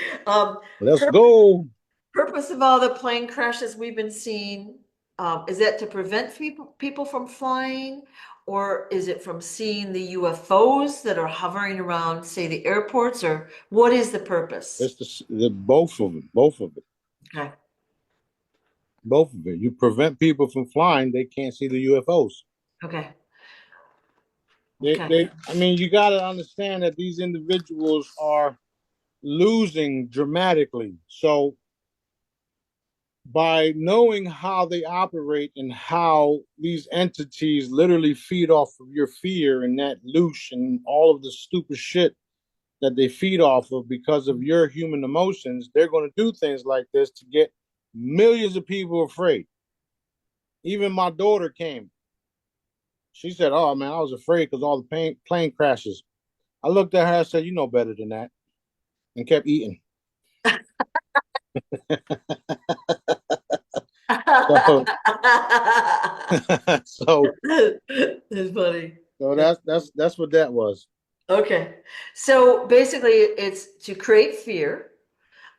Let's Pur- go. Purpose of all the plane crashes we've been seeing, is that to prevent people from flying, or is it from seeing the UFOs that are hovering around, say, the airports, or what is the purpose? It's the both of it, both of it, Okay. both of it. You prevent people from flying; they can't see the UFOs. Okay. They, Okay. they. I mean, you got to understand that these individuals are losing dramatically. So by knowing how they operate and how these entities literally feed off of your fear and that loosh and all of the stupid shit that they feed off of because of your human emotions, they're going to do things like this to get millions of people afraid. Even my daughter came. She said, "Oh man, I was afraid because all the plane crashes." I looked at her. I said, "You know better than that," and kept eating. So, so, It's funny. so Yeah. that's what that was. Okay. So basically, it's to create fear,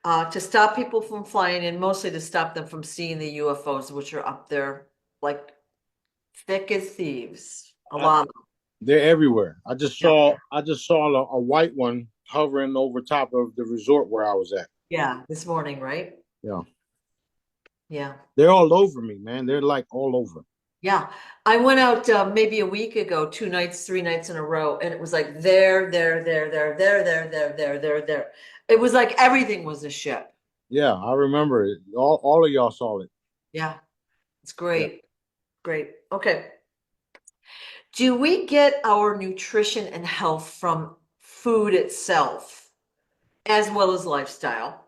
to stop people from flying, and mostly to stop them from seeing the UFOs, which are up there like thick as thieves. A I, lot of them. they're everywhere. Yeah. I just saw a white one hovering over top of the resort where I was at. Yeah. This morning, right? Yeah, Yeah. they're all over me, man. They're like all over. Yeah. I went out maybe a week ago, 2 nights, 3 nights in a row, and it was like there. It was like everything was a ship. Yeah, I remember it. All of y'all saw it. Yeah, it's Yeah. great. Great. Okay. Do we get our nutrition and health from food itself as well as lifestyle?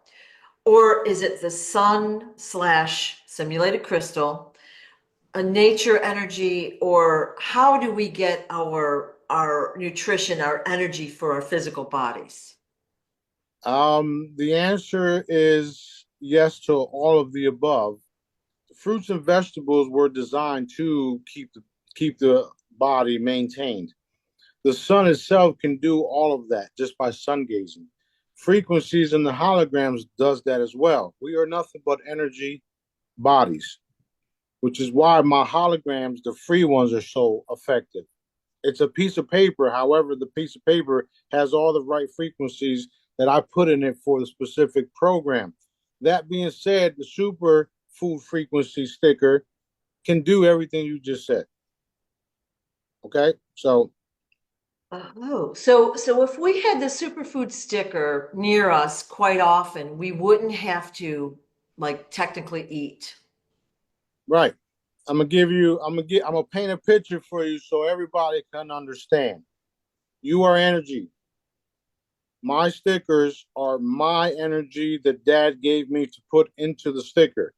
Or is it the sun slash simulated crystal, a nature energy, or how do we get our nutrition, our energy for our physical bodies? The answer is yes to all of the above. Fruits and vegetables were designed to keep the body maintained. The sun itself can do all of that just by sun gazing. Frequencies in the holograms does that as well. We are nothing but energy bodies, which is why my holograms, the free ones, are so effective. It's a piece of paper. However, the piece of paper has all the right frequencies that I put in it for the specific program. That being said, the super food frequency sticker can do everything you just said. Okay. So, Oh, so if we had the superfood sticker near us quite often, we wouldn't have to like technically eat. right. I'm gonna paint a picture for you so everybody can understand. You are energy. My stickers are my energy that dad gave me to put into the sticker.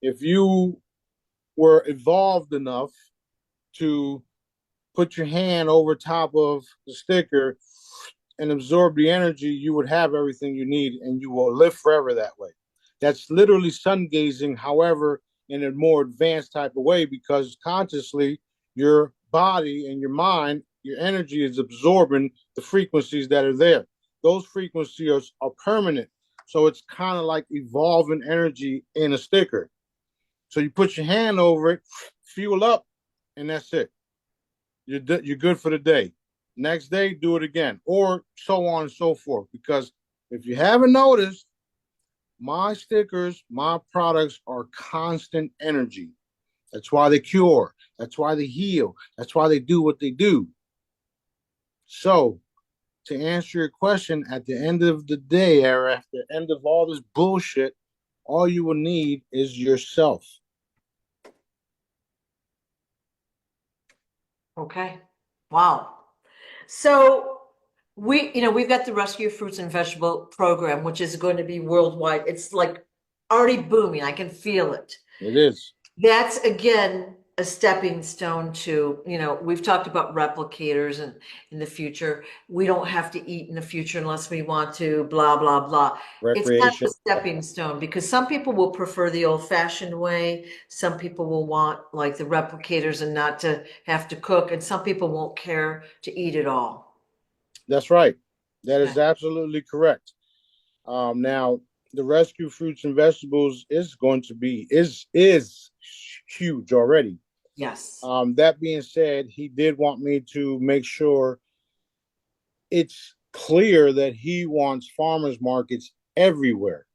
If you were evolved enough to put your hand over top of the sticker and absorb the energy, you would have everything you need and you will live forever that way. That's literally sun gazing, however, in a more advanced type of way, because consciously your body and your mind, your energy is absorbing the frequencies that are there. Those frequencies are permanent. So it's kind of like evolving energy in a sticker. So you put your hand over it, fuel up, and that's it. You're good for the day. Next day, do it again, or so on and so forth. Because if you haven't noticed, my stickers, my products are constant energy. That's why they cure. That's why they heal. That's why they do what they do. So, to answer your question, at the end of the day, or at the end of all this bullshit, all you will need is yourself. Okay. Wow. So we've got the Rescue Fruits and Vegetable program, which is going to be worldwide. It's like already booming. I can feel it. It is. That's again a stepping stone to, we've talked about replicators and in the future. We don't have to eat in the future unless we want to, blah, blah, blah. It's kind of Recreation. a stepping stone because some people will prefer the old-fashioned way. Some people will want like the replicators and not to have to cook, and some people won't care to eat at all. That's right. That Okay. is absolutely correct. Now, the rescue fruits and vegetables is going to be is huge already. Yes. That being said, he did want me to make sure it's clear that he wants farmers markets everywhere,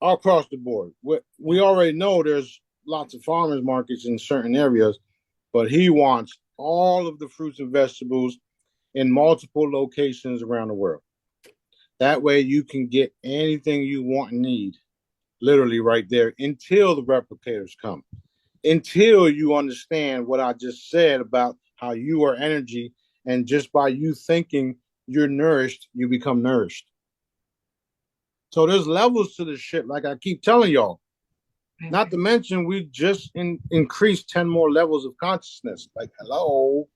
all across the board. We Yeah. already know there's lots of farmers markets in certain areas, but he wants all of the fruits and vegetables in multiple locations around the world. That way you can get anything you want and need literally right there until the replicators come, until you understand what I just said about how you are energy. And just by you thinking you're nourished, you become nourished. So there's levels to this shit, like I keep telling y'all. Not to mention, we just increased 10 more levels of consciousness. Like, hello.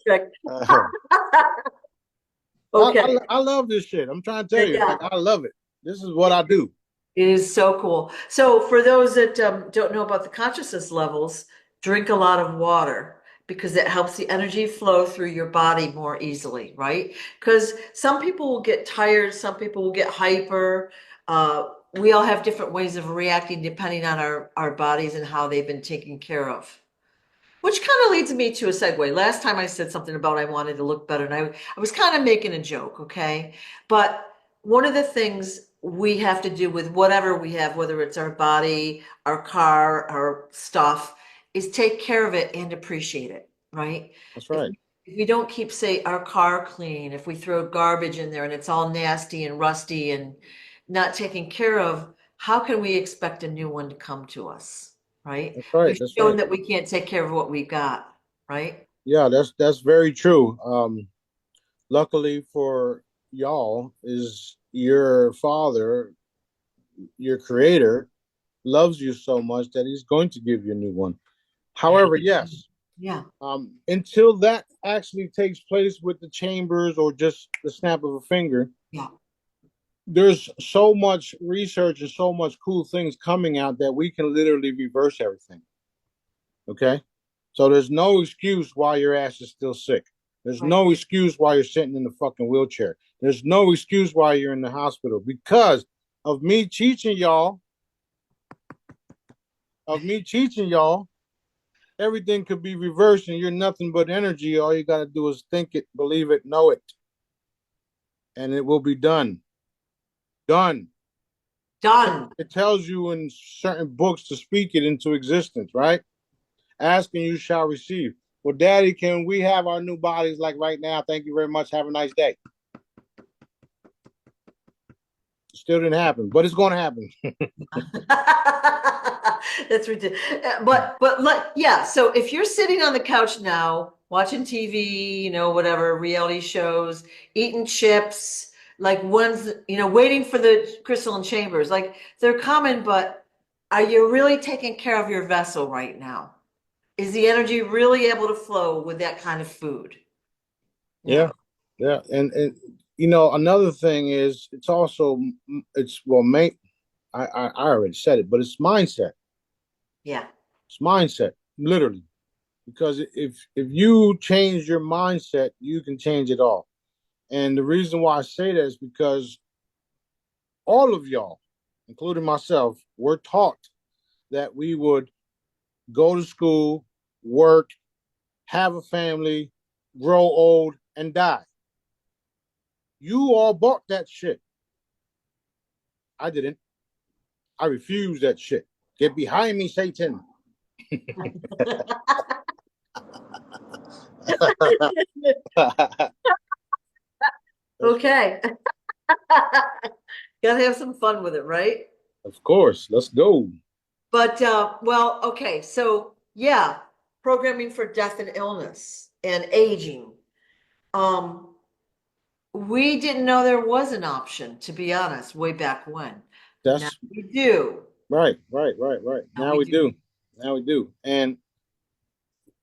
Correct. I, Okay. I love this shit. I'm trying to tell you, Yeah. like, I love it. This is what I do. It is so cool. So, for those that don't know about the consciousness levels, drink a lot of water because it helps the energy flow through your body more easily, right? Because some people will get tired, some people will get hyper. We all have different ways of reacting depending on our bodies and how they've been taken care of. Which kind of leads me to a segue. Last time I said something about I wanted to look better, and I was kind of making a joke, okay? But one of the things we have to do with whatever we have, whether it's our body, our car, our stuff, is take care of it and appreciate it, right? That's If right. we, if we don't keep, say, our car clean, if we throw garbage in there and it's all nasty and rusty and not taken care of, how can we expect a new one to come to us, right? That's right. We've That's shown right. that we can't take care of what we got, right? Yeah, that's very true. Luckily for y'all, is your father, your creator, loves you so much that he's going to give you a new one. However, yes, Yeah, until that actually takes place with the chambers or just the snap of a finger, yeah, there's so much research and so much cool things coming out that we can literally reverse everything. Okay. So there's no excuse why your ass is still sick. There's right. no excuse why you're sitting in the fucking wheelchair. There's no excuse why you're in the hospital because of me teaching y'all, of me teaching y'all, everything could be reversed and you're nothing but energy. All you got to do is think it, believe it, know it, and it will be done. Done. Done. It tells you in certain books to speak it into existence, right? Ask and you shall receive. Well, Daddy, can we have our new bodies like right now? Thank you very much. Have a nice day. Still didn't happen, but it's going to happen. That's ridiculous. But like, yeah. So if you're sitting on the couch now, watching TV, whatever, reality shows, eating chips, like ones, waiting for the crystalline chambers, like they're coming, but are you really taking care of your vessel right now? Is the energy really able to flow with that kind of food? Yeah, Yeah. yeah, and another thing is it's also it's well, mate. I already said it, but it's mindset. Yeah. It's mindset, literally. Because if you change your mindset, you can change it all. And the reason why I say that is because all of y'all, including myself, were taught that we would go to school, work, have a family, grow old, and die. You all bought that shit. I didn't. I refuse that shit. Get behind me, Satan. Of Okay. Gotta have some fun with it, right? course, let's go. But well, okay, so yeah, programming for death and illness and aging. Um, we didn't know there was an option, to be honest, way back when. Now That's we do. right, right, right, right. Now Now we we do. do. Now we do. And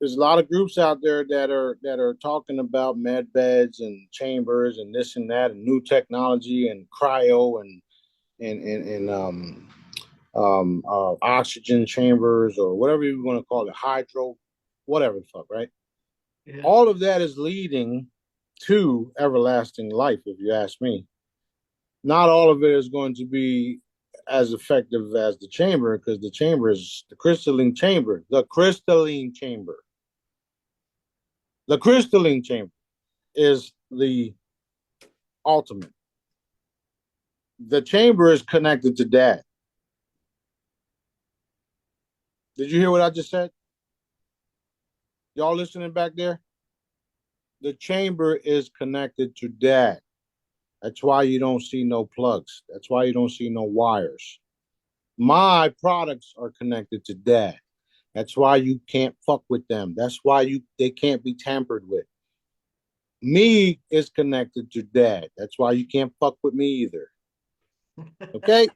there's a lot of groups out there that are talking about med beds and chambers and this and that and new technology and cryo and oxygen chambers or whatever you want to call it, hydro, whatever the fuck, right? Yeah. All of that is leading to everlasting life, if you ask me. Not all of it is going to be as effective as the chamber because the chamber is the crystalline chamber, the crystalline chamber. The crystalline chamber is the ultimate. The chamber is connected to dad. Did you hear what I just said? Y'all listening back there? The chamber is connected to dad. That's why you don't see no plugs. That's why you don't see no wires. My products are connected to dad. That's why you can't fuck with them. That's why they can't be tampered with. Me is connected to dad. That's why you can't fuck with me either. Okay?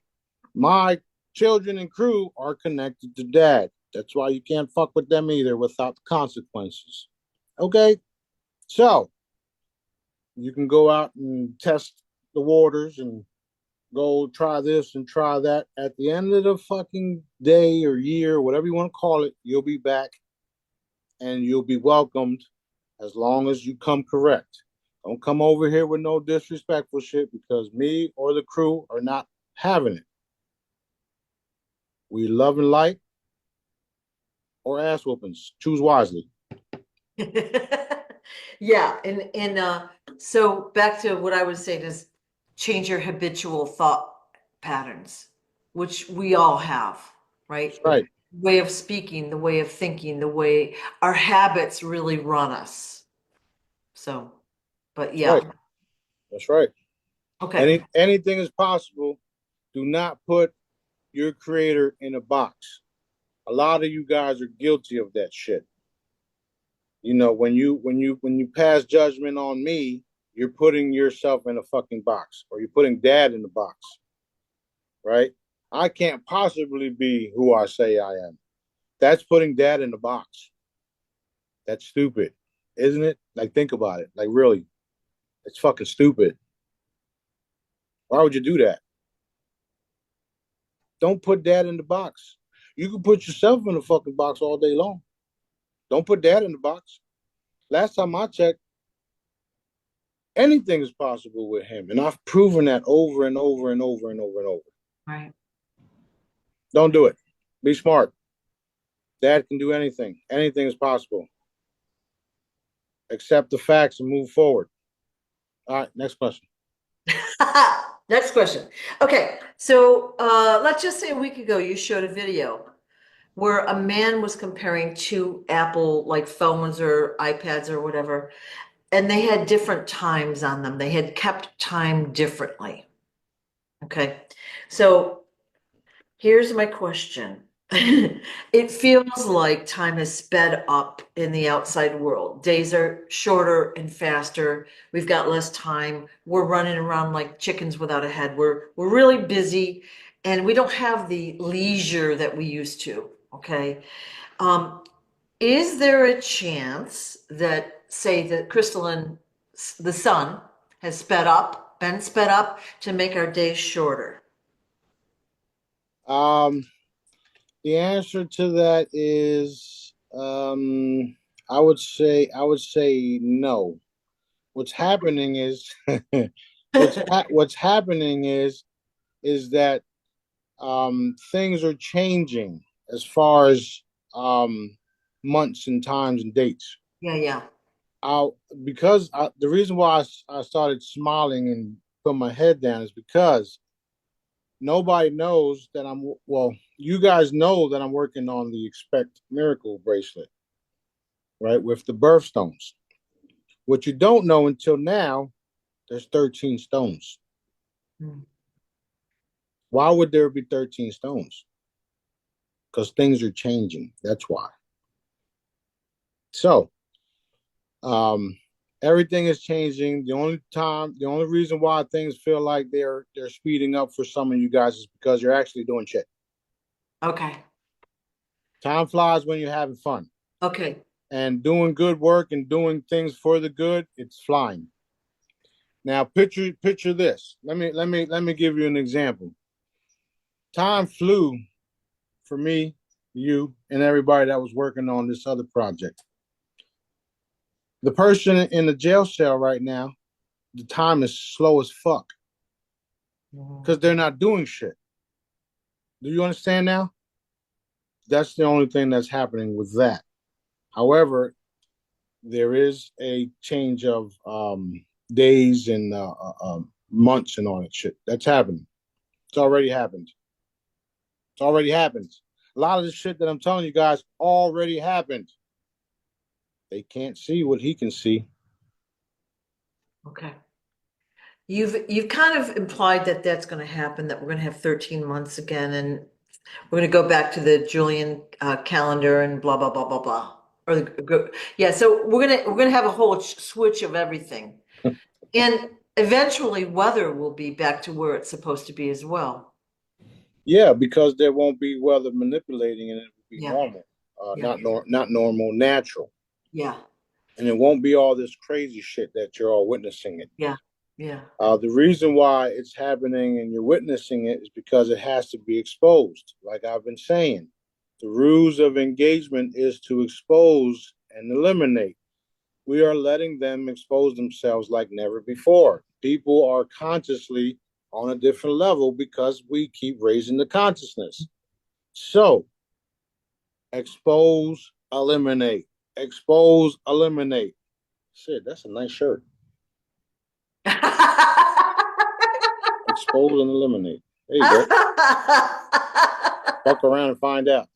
My children and crew are connected to dad. That's why you can't fuck with them either without consequences. Okay? So you can go out and test the waters and go try this and try that. At the end of the fucking day or year, whatever you want to call it, you'll be back and you'll be welcomed as long as you come correct. Don't come over here with no disrespectful shit because me or the crew are not having it. We love and light. or ass whoopings. Choose wisely. Yeah, and so back to what I was saying is change your habitual thought patterns, which we all have, right? That's right. Way of speaking, the way of thinking, the way our habits really run us. So, but That's right. yeah, That's right. okay. Anything is possible. Do not put your creator in a box. A lot of you guys are guilty of that shit. You know, when you pass judgment on me, you're putting yourself in a fucking box, or you're putting dad in the box, right? I can't possibly be who I say I am. That's putting dad in the box. That's stupid, isn't it? Like, think about it. Like, really, it's fucking stupid. Why would you do that? Don't put dad in the box. You can put yourself in the fucking box all day long. Don't put dad in the box. Last time I checked, anything is possible with him. And I've proven that over and over and over and over and over. Right. Don't do it. Be smart. Dad can do anything. Anything is possible. Accept the facts and move forward. All right, next question. Next question. Okay, so let's just say a week ago you showed a video where a man was comparing two Apple like phones or iPads or whatever, and they had different times on them. They had kept time differently. Okay, so here's my question. It feels like time has sped up in the outside world. Days are shorter and faster. We've got less time. We're running around like chickens without a head. We're really busy and we don't have the leisure that we used to. Okay. Um, is there a chance that, say, the crystalline, the sun has been sped up to make our days shorter? Um, the answer to that is I would say no. What's happening is what's happening is that things are changing as far as um, months and times and dates. Yeah, yeah. I because the reason why I started smiling and put my head down is because nobody knows that I'm well. You guys know that I'm working on the Expect Miracle bracelet, right? With the birthstones. What you don't know until now, there's 13 stones. Mm. Why would there be 13 stones? Because things are changing. That's why. So, um, everything is changing. The only reason why things feel like they're speeding up for some of you guys is because you're actually doing shit. Okay. Time flies when you're having fun Okay. and doing good work and doing things for the good. It's flying. Now, picture this. Let me give you an example. Time flew for me, you, and everybody that was working on this other project. The person in the jail cell right now, the time is slow as fuck because Mhm. they're not doing shit. Do you understand now? That's the only thing that's happening with that. However, there is a change of days and months and all that shit. That's happening. It's already happened. It's already happened. A lot of the shit that I'm telling you guys already happened. They can't see what he can see. Okay. You've kind of implied that that's going to happen, that we're going to have 13 months again, and we're going to go back to the Julian calendar and blah blah blah blah blah. Or yeah, so we're gonna have a whole switch of everything, and eventually weather will be back to where it's supposed to be as well. Yeah, because there won't be weather manipulating and it will be Yeah, normal, yeah, not normal, natural, yeah, and it won't be all this crazy shit that you're all witnessing it. yeah, yeah. The reason why it's happening and you're witnessing it is because it has to be exposed. Like I've been saying, the rules of engagement is to expose and eliminate. We are letting them expose themselves like never before. People are consciously on a different level because we keep raising the consciousness. So Expose, eliminate. Expose, eliminate. Shit, that's a nice shirt. Expose and eliminate. There you go. Fuck around and find out.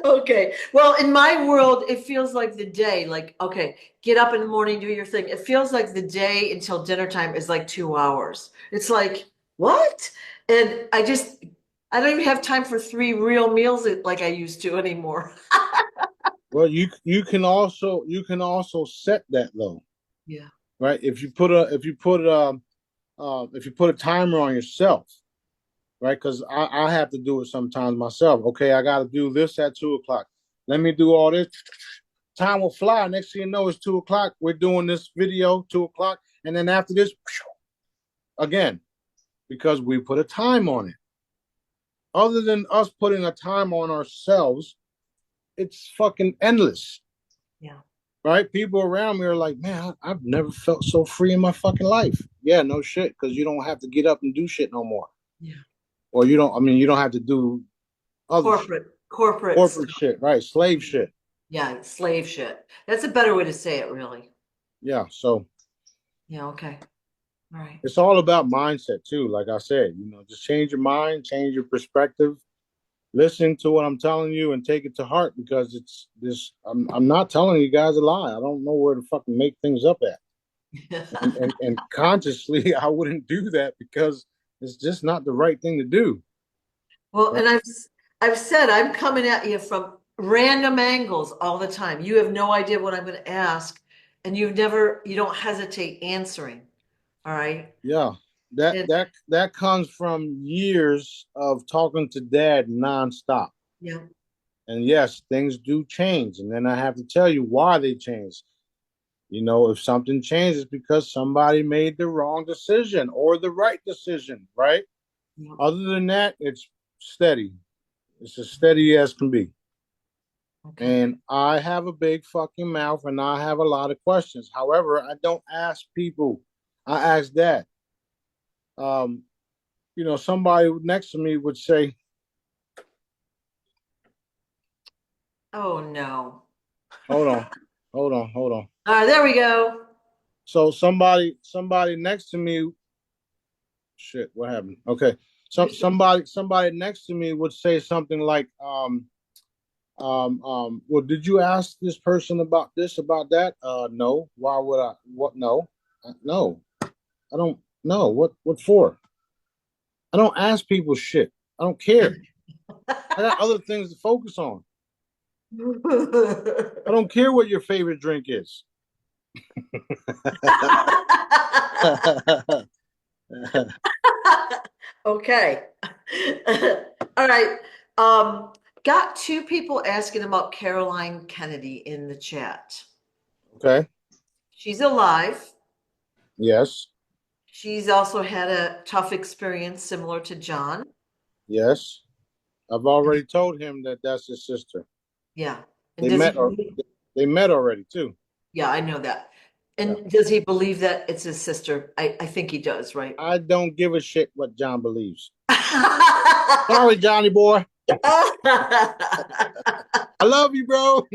Okay. Well, in my world, it feels like the day, like, okay, get up in the morning, do your thing. It feels like the day until dinner time is like 2 hours. It's like, what? And I don't even have time for three real meals like I used to anymore. Well, you can also set that though, Yeah. right? If you put a timer on yourself, right? Because I have to do it sometimes myself. Okay, I got to do this at 2 o'clock. Let me do all this. Time will fly. Next thing you know, it's 2 o'clock. We're doing this video 2 o'clock, and then after this, again, because we put a time on it. Other than us putting a time on ourselves, it's fucking endless, Yeah. right? People around me are like, man, I've never felt so free in my fucking life. Yeah, no shit, because you don't have to get up and do shit no more. Yeah. Or you don't, I mean, you don't have to do other shit, Corporate corporate stuff. shit, right? Slave shit. Yeah. Slave shit. That's a better way to say it, really. Yeah. So Yeah. Okay. All right. it's all about mindset too. Like I said, just change your mind, change your perspective, listen to what I'm telling you and take it to heart because it's this. I'm not telling you guys a lie. I don't know where to fucking make things up at. And consciously I wouldn't do that because it's just not the right thing to do. Well, Right? and I've said I'm coming at you from random angles all the time. You have no idea what I'm going to ask, and you don't hesitate answering. All right. Yeah. That And that that comes from years of talking to dad nonstop. yeah, And yes, things do change. And then I have to tell you why they change. If something changes because somebody made the wrong decision or the right decision, right? yeah, Other than that, it's steady. It's as steady as can be. okay. And I have a big fucking mouth and I have a lot of questions. However, I don't ask people. I ask that. Um, somebody next to me would say, Oh no. hold on, hold on, hold on. All right, there we go. So somebody next to me, shit, what happened? Okay. Somebody next to me would say something like, well, did you ask this person about this, about that? No. Why would I? What? No. No. I don't know. What for? I don't ask people shit. I don't care. I got other things to focus on. I don't care what your favorite drink is. Okay. All right. Um, got two people asking about Caroline Kennedy in the chat. Okay. She's alive. Yes. She's also had a tough experience similar to John. Yes. I've already told him that that's his sister. Yeah. And They does he met or believe? they met already too. Yeah, I know that. Yeah. And does he believe that it's his sister? I think he does, right? I don't give a shit what John believes. Sorry, Johnny boy. I love you, bro.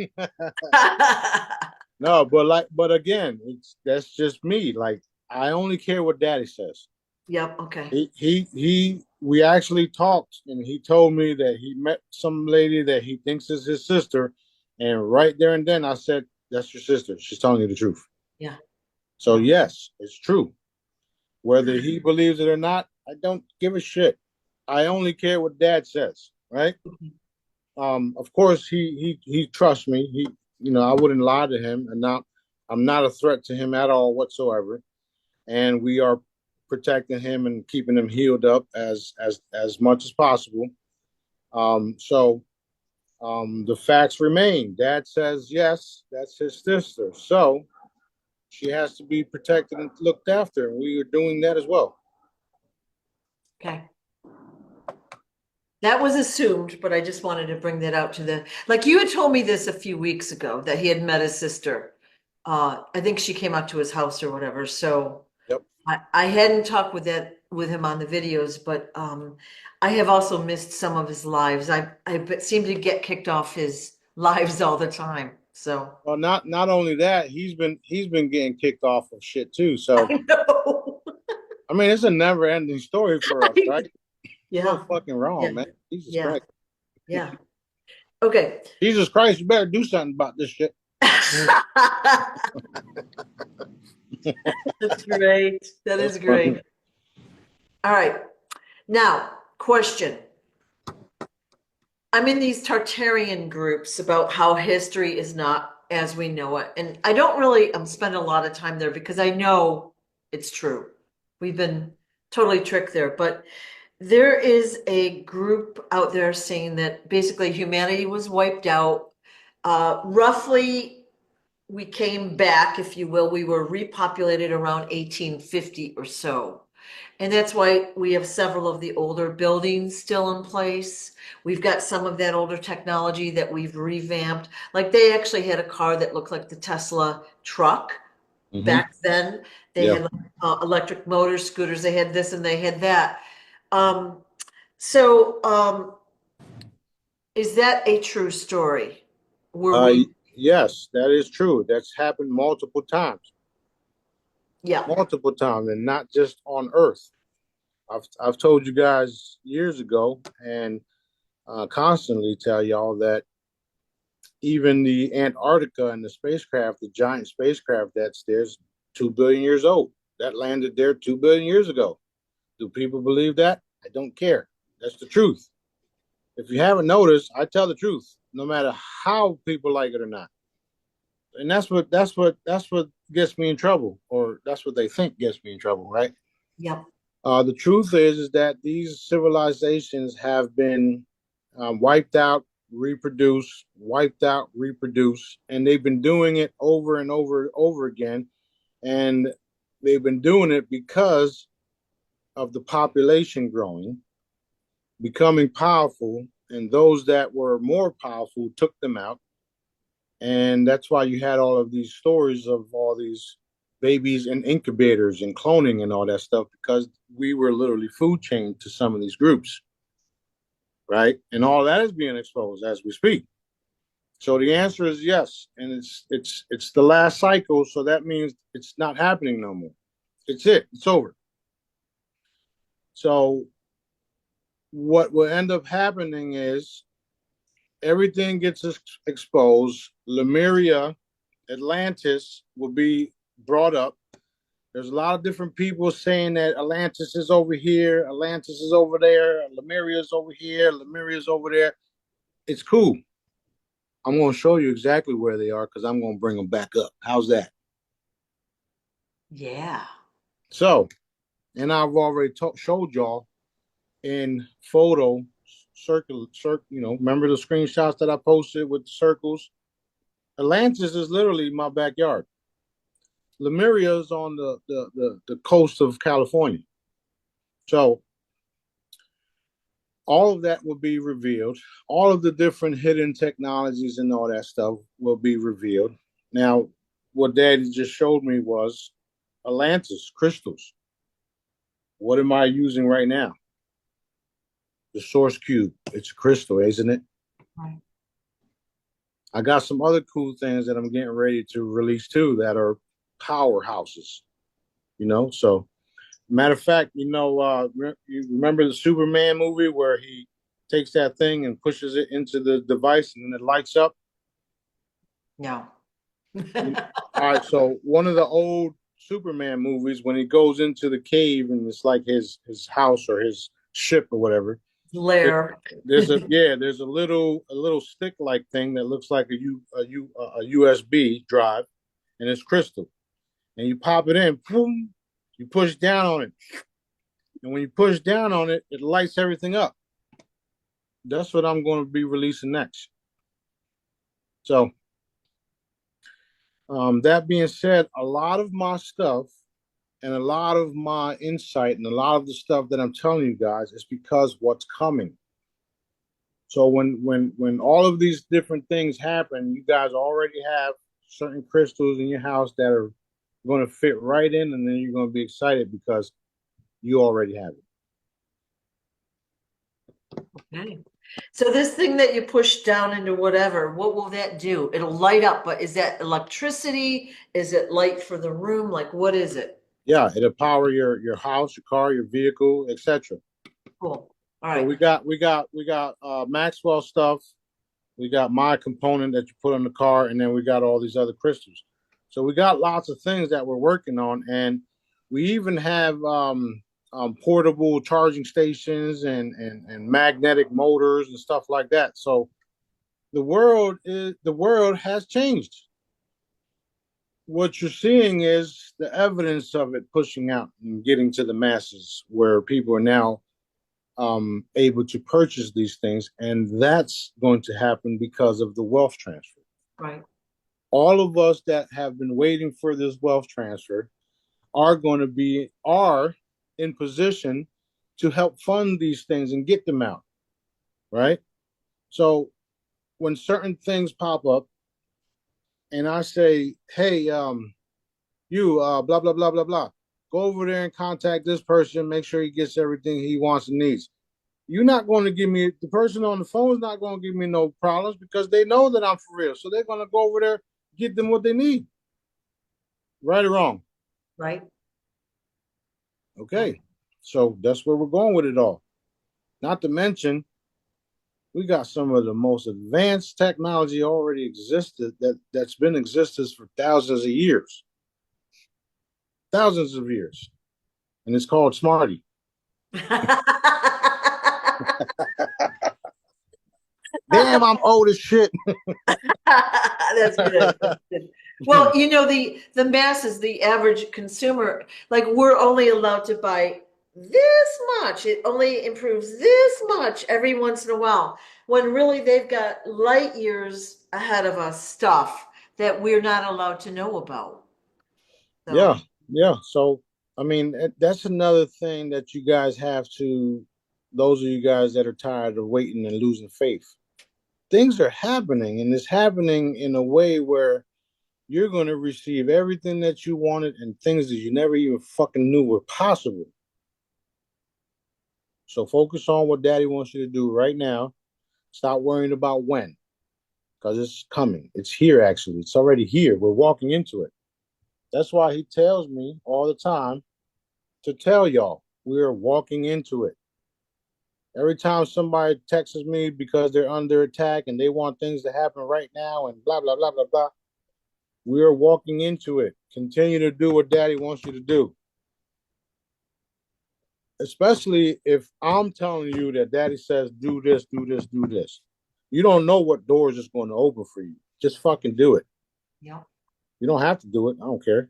No, but again, that's just me. Like, I only care what Daddy says. Yep, okay. We actually talked, and he told me that he met some lady that he thinks is his sister, and right there and then I said, "That's your sister. She's telling you the truth." Yeah, So yeah. yes, it's true. Whether he believes it or not, I don't give a shit. I only care what Dad says, right? Of course, he trusts me. I wouldn't lie to him, and not I'm not a threat to him at all whatsoever. And we are protecting him and keeping him healed up as much as possible. So the facts remain. Dad says yes, that's his sister. So she has to be protected and looked after, and we are doing that as well. Okay. That was assumed, but I just wanted to bring that out like you had told me this a few weeks ago that he had met his sister. I think she came out to his house or whatever. So Yep. I hadn't talked with him on the videos, but I have also missed some of his lives. Seem to get kicked off his lives all the time. So Well, not only that, he's been getting kicked off of shit too. So I know. I mean, it's a never ending story for us, right? So Yeah. fucking Yeah. wrong, man. Jesus Yeah. Christ. Yeah. Okay. Jesus Christ, you better do something about this shit. That's great. That That's is funny. great. All right. Now, question. I'm in these Tartarian groups about how history is not as we know it. And I don't really spend a lot of time there because I know it's true. We've been totally tricked there. But there is a group out there saying that basically humanity was wiped out. Roughly, we came back, if you will. We were repopulated around 1850 or so. And that's why we have several of the older buildings still in place. We've got some of that older technology that we've revamped. Like they actually had a car that looked like the Tesla truck Hmm. back then. They Yeah. had electric motor scooters. They had this and they had that. Um, so, is that a true story? Were Uh, we? yes, that is true. That's happened Yeah, multiple times, and not just on Earth. I've told you guys years ago, and constantly tell y'all that even the Antarctica and the spacecraft, the giant spacecraft that's there's 2 billion years old, that landed there 2 billion years ago. Do people believe that? I don't care. That's the truth. If you haven't noticed, I tell the truth, no matter how people like it or not. And that's what gets me in trouble, or that's what they think gets me in trouble, right? yep, The truth is that these civilizations have been wiped out, wiped out, reproduce, and they've been doing it over and over and over again. And they've been doing it because of the population growing, becoming powerful, and those that were more powerful took them out. And that's why you had all of these stories of all these babies in incubators and cloning and all that stuff, because we were literally food chain to some of these groups, right? And all that is being exposed as we speak. So the answer is yes, and it's the last cycle, so that means it's not happening no more. It's over. So what will end up happening is everything gets exposed. Lemuria, Atlantis will be brought up. There's a lot of different people saying that Atlantis is over here, Atlantis is over there, Lemuria is over here, Lemuria is over there. It's cool. I'm going to show you exactly where they are because I'm going to bring them back up. How's that? yeah, So, and I've already showed y'all in photo circle. Remember the screenshots that I posted with the circles? Atlantis is literally my backyard. Lemuria is on the coast of California. So all of that will be revealed. All of the different hidden technologies and all that stuff will be revealed. Now, what Daddy just showed me was Atlantis crystals. What am I using right now? The source cube. It's a crystal, isn't it? right. I got some other cool things that I'm getting ready to release too that are powerhouses. So matter of fact, you remember the Superman movie where he takes that thing and pushes it into the device and then it lights up? No. You- All right, so one of the old Superman movies, when he goes into the cave and it's like his house or his ship or whatever, there, Lair. there's a little stick like thing that looks like a USB drive, and it's crystal, and you pop it in, boom, you push down on it, and when you push down on it, it lights everything up. That's what I'm going to be releasing next. So, that being said, a lot of my stuff and a lot of my insight and a lot of the stuff that I'm telling you guys is because what's coming. So when all of these different things happen, you guys already have certain crystals in your house that are going to fit right in, and then you're going to be excited because you already have it. Okay. So this thing that you push down into whatever, what will that do? It'll light up, but is that electricity? Is it light for the room? Like, what is it? Yeah, it'll power your house, your car, your vehicle, etc. Cool. All So right. we got Maxwell stuff. We got my component that you put on the car, and then we got all these other crystals. So we got lots of things that we're working on, and we even have portable charging stations and magnetic motors and stuff like that. So the world has changed. What you're seeing is the evidence of it pushing out and getting to the masses, where people are now able to purchase these things, and that's going to happen because of the wealth transfer. Right. All of us that have been waiting for this wealth transfer are in position to help fund these things and get them out, right? So when certain things pop up, and I say, "Hey, you, blah blah blah blah blah, go over there and contact this person, make sure he gets everything he wants and needs." You're not going to give me the person on the phone is not going to give me no problems because they know that I'm for real. So they're going to go over there, get them what they need. Right or wrong? Right. Right. Okay. So that's where we're going with it all. Not to mention, we got some of the most advanced technology already existed that's been existed for thousands of years. Thousands of years. And it's called Smarty. Damn, I'm old as shit. That's good. That's good. Well, the masses, the average consumer, like we're only allowed to buy this much. It only improves this much every once in a while. When really they've got light years ahead of us stuff that we're not allowed to know about. Yeah, So, yeah. So, I mean, that's another thing that you guys have to, those of you guys that are tired of waiting and losing faith. Things are happening, and it's happening in a way where you're going to receive everything that you wanted and things that you never even fucking knew were possible. So, focus on what daddy wants you to do right now. Stop worrying about when, because it's coming. It's here, actually. It's already here. We're walking into it. That's why he tells me all the time to tell y'all we're walking into it. Every time somebody texts me because they're under attack and they want things to happen right now and blah, blah, blah, blah, blah, we are walking into it. Continue to do what daddy wants you to do. Especially if I'm telling you that daddy says, do this, do this, do this. You don't know what doors is going to open for you. Just fucking do it. yeah. You don't have to do it. I don't care.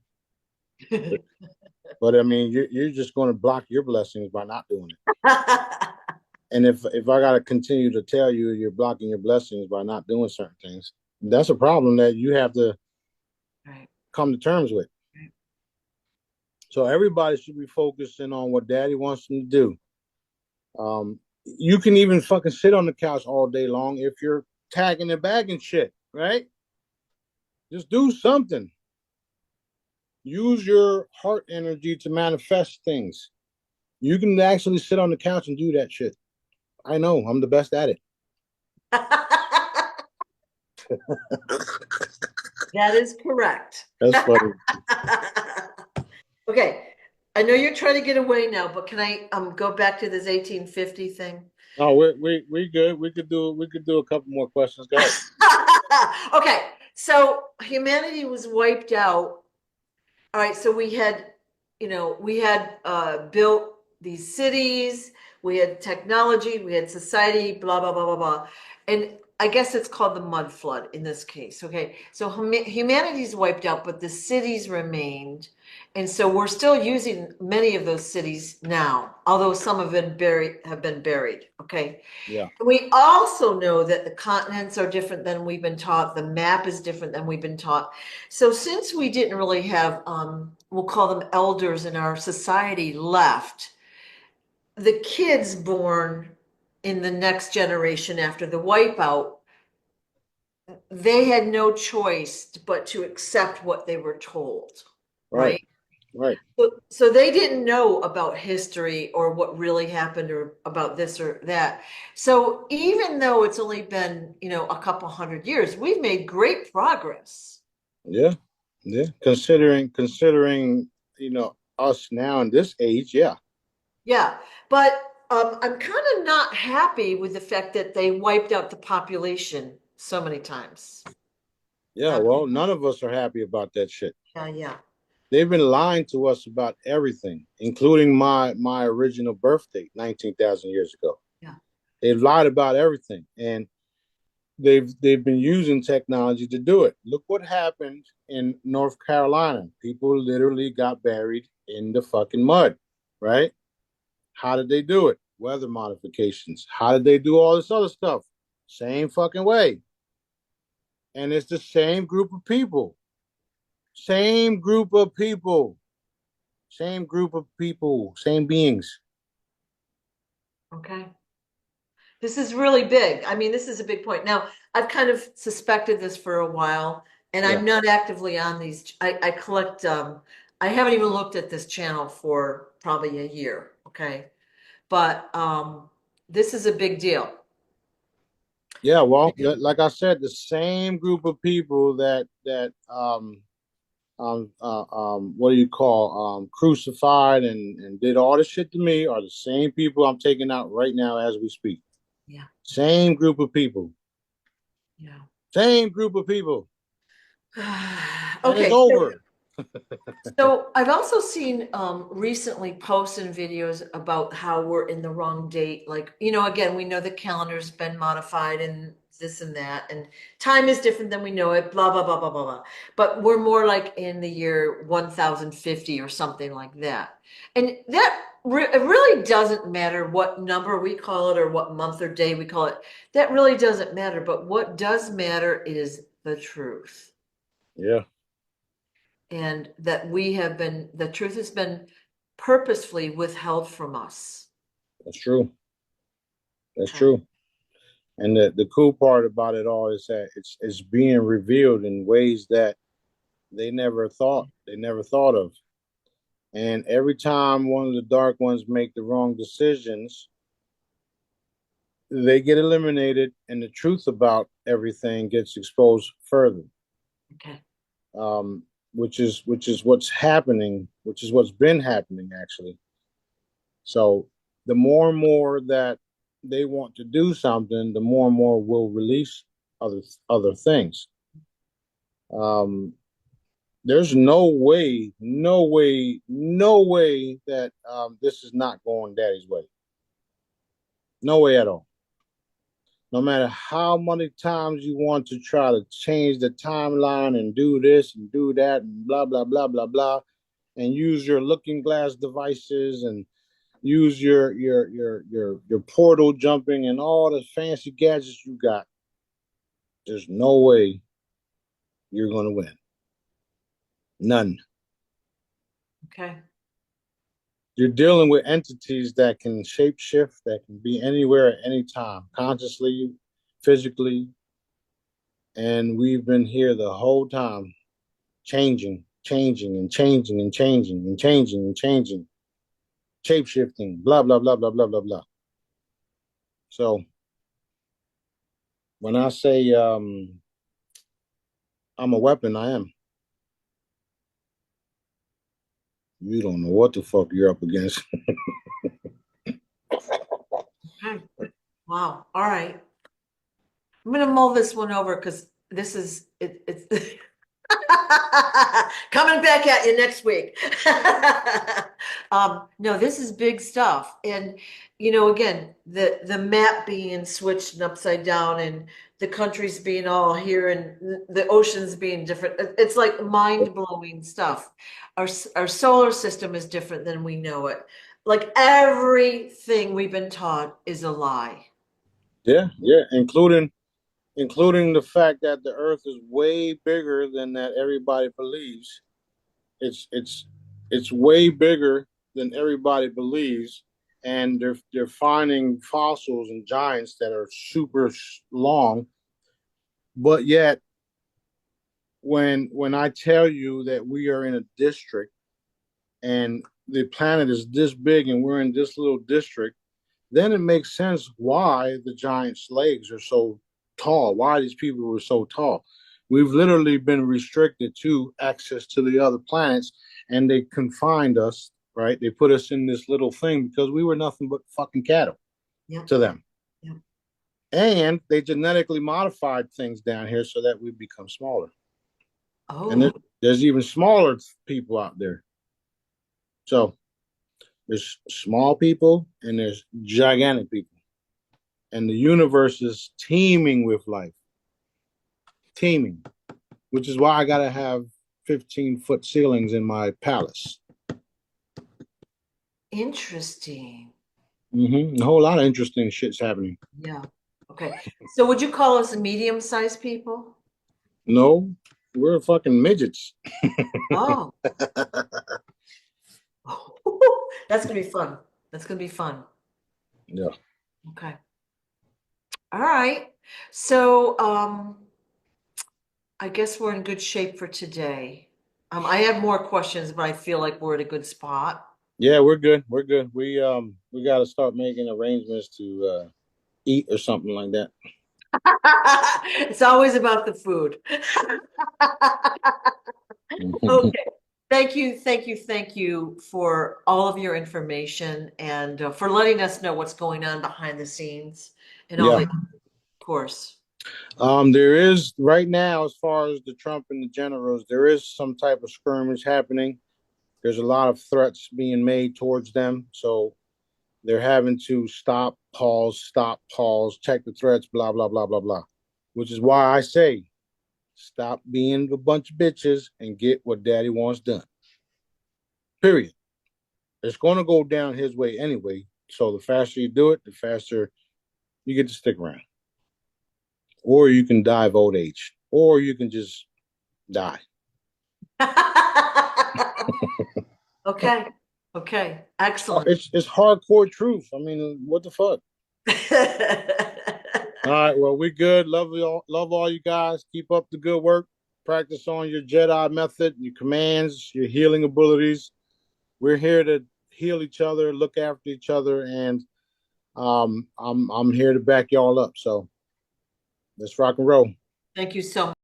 But I mean, you're just going to block your blessings by not doing it. And if I got to continue to tell you you're blocking your blessings by not doing certain things, that's a problem that you have to Right. come to terms with. Right. So everybody should be focusing on what daddy wants them to do. You can even fucking sit on the couch all day long if you're tagging and bagging shit, right? Just do something. Use your heart energy to manifest things. You can actually sit on the couch and do that shit. I know, I'm the best at it. That is correct. That's funny. Okay. I know you're trying to get away now, but can I go back to this 1850 thing? Oh, we good. We could do a couple more questions. Go ahead. Okay. So humanity was wiped out. All right, so we had built these cities, we had technology, we had society, blah blah blah blah blah, and I guess it's called the mud flood in this case. Okay, so humanity's wiped out, but the cities remained, and so we're still using many of those cities now, although some have been buried. Okay, Yeah. we also know that the continents are different than we've been taught. The map is different than we've been taught. So since we didn't really have, we'll call them elders in our society left, the kids born in the next generation after the wipeout, they had no choice but to accept what they were told, Right. right? Right. So they didn't know about history or what really happened or about this or that. So even though it's only been, a couple hundred years, we've made great progress. Yeah. Yeah. Considering, us now in this age, yeah. Yeah, but I'm kind of not happy with the fact that they wiped out the population so many times. Yeah. Um, Well, none of us are happy about that shit. yeah, yeah, They've been lying to us about everything, including my original birth date, 19,000 years ago. yeah. They've lied about everything, and they've been using technology to do it. Look what happened in North Carolina. People literally got buried in the fucking mud, right? How did they do it? Weather modifications. How did they do all this other stuff? Same fucking way. And it's the same group of people. Same group of people. Same group of people. Same beings. Okay. This is really big. I mean, this is a big point. Now, I've kind of suspected this for a while, and Yeah. I'm not actively on these. I collect, I haven't even looked at this channel for probably a year. Okay. But this is a big deal. Yeah, well, like I said, the same group of people that what do you call crucified and did all this shit to me are the same people I'm taking out right now as we speak. Yeah. Same group of people. Yeah. Same group of people. And it's Okay. over. So I've also seen recently posts and videos about how we're in the wrong date. Like, again, we know the calendar's been modified and this and that, and time is different than we know it, blah, blah, blah, blah, blah, blah. But we're more like in the year 1050 or something like that. And it really doesn't matter what number we call it or what month or day we call it. That really doesn't matter. But what does matter is the truth, Yeah, and that the truth has been purposefully withheld from us. that's true. That's Okay. true. And the cool part about it all is that it's being revealed in ways that they never thought of. And every time one of the dark ones make the wrong decisions, they get eliminated and the truth about everything gets exposed further. Okay. um, which is what's happening, which is what's been happening actually. So the more and more that they want to do something, the more and more will release other other things. um, there's no way that this is not going daddy's way. No way at all. No matter how many times you want to try to change the timeline and do this and do that and blah blah blah blah blah, and use your looking glass devices and use your portal jumping and all the fancy gadgets you got, there's no way you're going to win. None. Okay. You're dealing with entities that can shapeshift, that can be anywhere at any time, consciously, physically, and we've been here the whole time, changing and changing and changing and changing and changing, shapeshifting, blah blah blah blah blah blah blah. So when I say I'm a weapon, I am. You don't know what the fuck you're up against. Okay. Wow. All right. I'm gonna mull this one over because this is it's coming back at you next week. No, this is big stuff. And again, the map being switched and upside down and the countries being all here and the oceans being different. It's like mind-blowing stuff. Our solar system is different than we know it. Like everything we've been taught is a lie. Yeah, yeah, including the fact that the Earth is way bigger than that everybody believes. It's way bigger than everybody believes, and they're finding fossils and giants that are super long. But yet, when I tell you that we are in a district and the planet is this big and we're in this little district, then it makes sense why the giant's legs are so tall, why these people were so tall. We've literally been restricted to access to the other planets, and they confined us, right? They put us in this little thing because we were nothing but fucking cattle Yep. to them. Yep. And they genetically modified things down here so that we become smaller. And Oh, there's even smaller people out there. So there's small people and there's gigantic people. And the universe is teeming with life. Teeming. Which is why I gotta have 15-foot ceilings in my palace. interesting. A whole lot of interesting shit's happening. Yeah. Okay. So would you call us medium-sized people? No, we're fucking midgets. Oh, that's gonna be fun. That's gonna be fun. Yeah. Okay. All right. So, I guess we're in good shape for today. I have more questions, but I feel like we're at a good spot. Yeah, we're good. We're good. We gotta start making arrangements to eat or something like that. It's always about the food. Okay. Thank you for all of your information and for letting us know what's going on behind the scenes and all Yeah. the, of course. There is right now, as far as the Trump and the generals, there is some type of skirmish happening. There's a lot of threats being made towards them. So they're having to stop, pause, check the threats, blah, blah, blah, blah, blah. Which is why I say stop being a bunch of bitches and get what daddy wants done. Period. It's going to go down his way anyway. So the faster you do it, the faster you get to stick around. Or you can die of old age. Or you can just die. Okay. Okay. Excellent. It's hardcore truth. I mean, what the fuck? All right, well, we good. Love all you guys. Keep up the good work. Practice on your Jedi method, your commands, your healing abilities. We're here to heal each other, look after each other, and I'm here to back y'all up. So let's rock and roll. Thank you so much.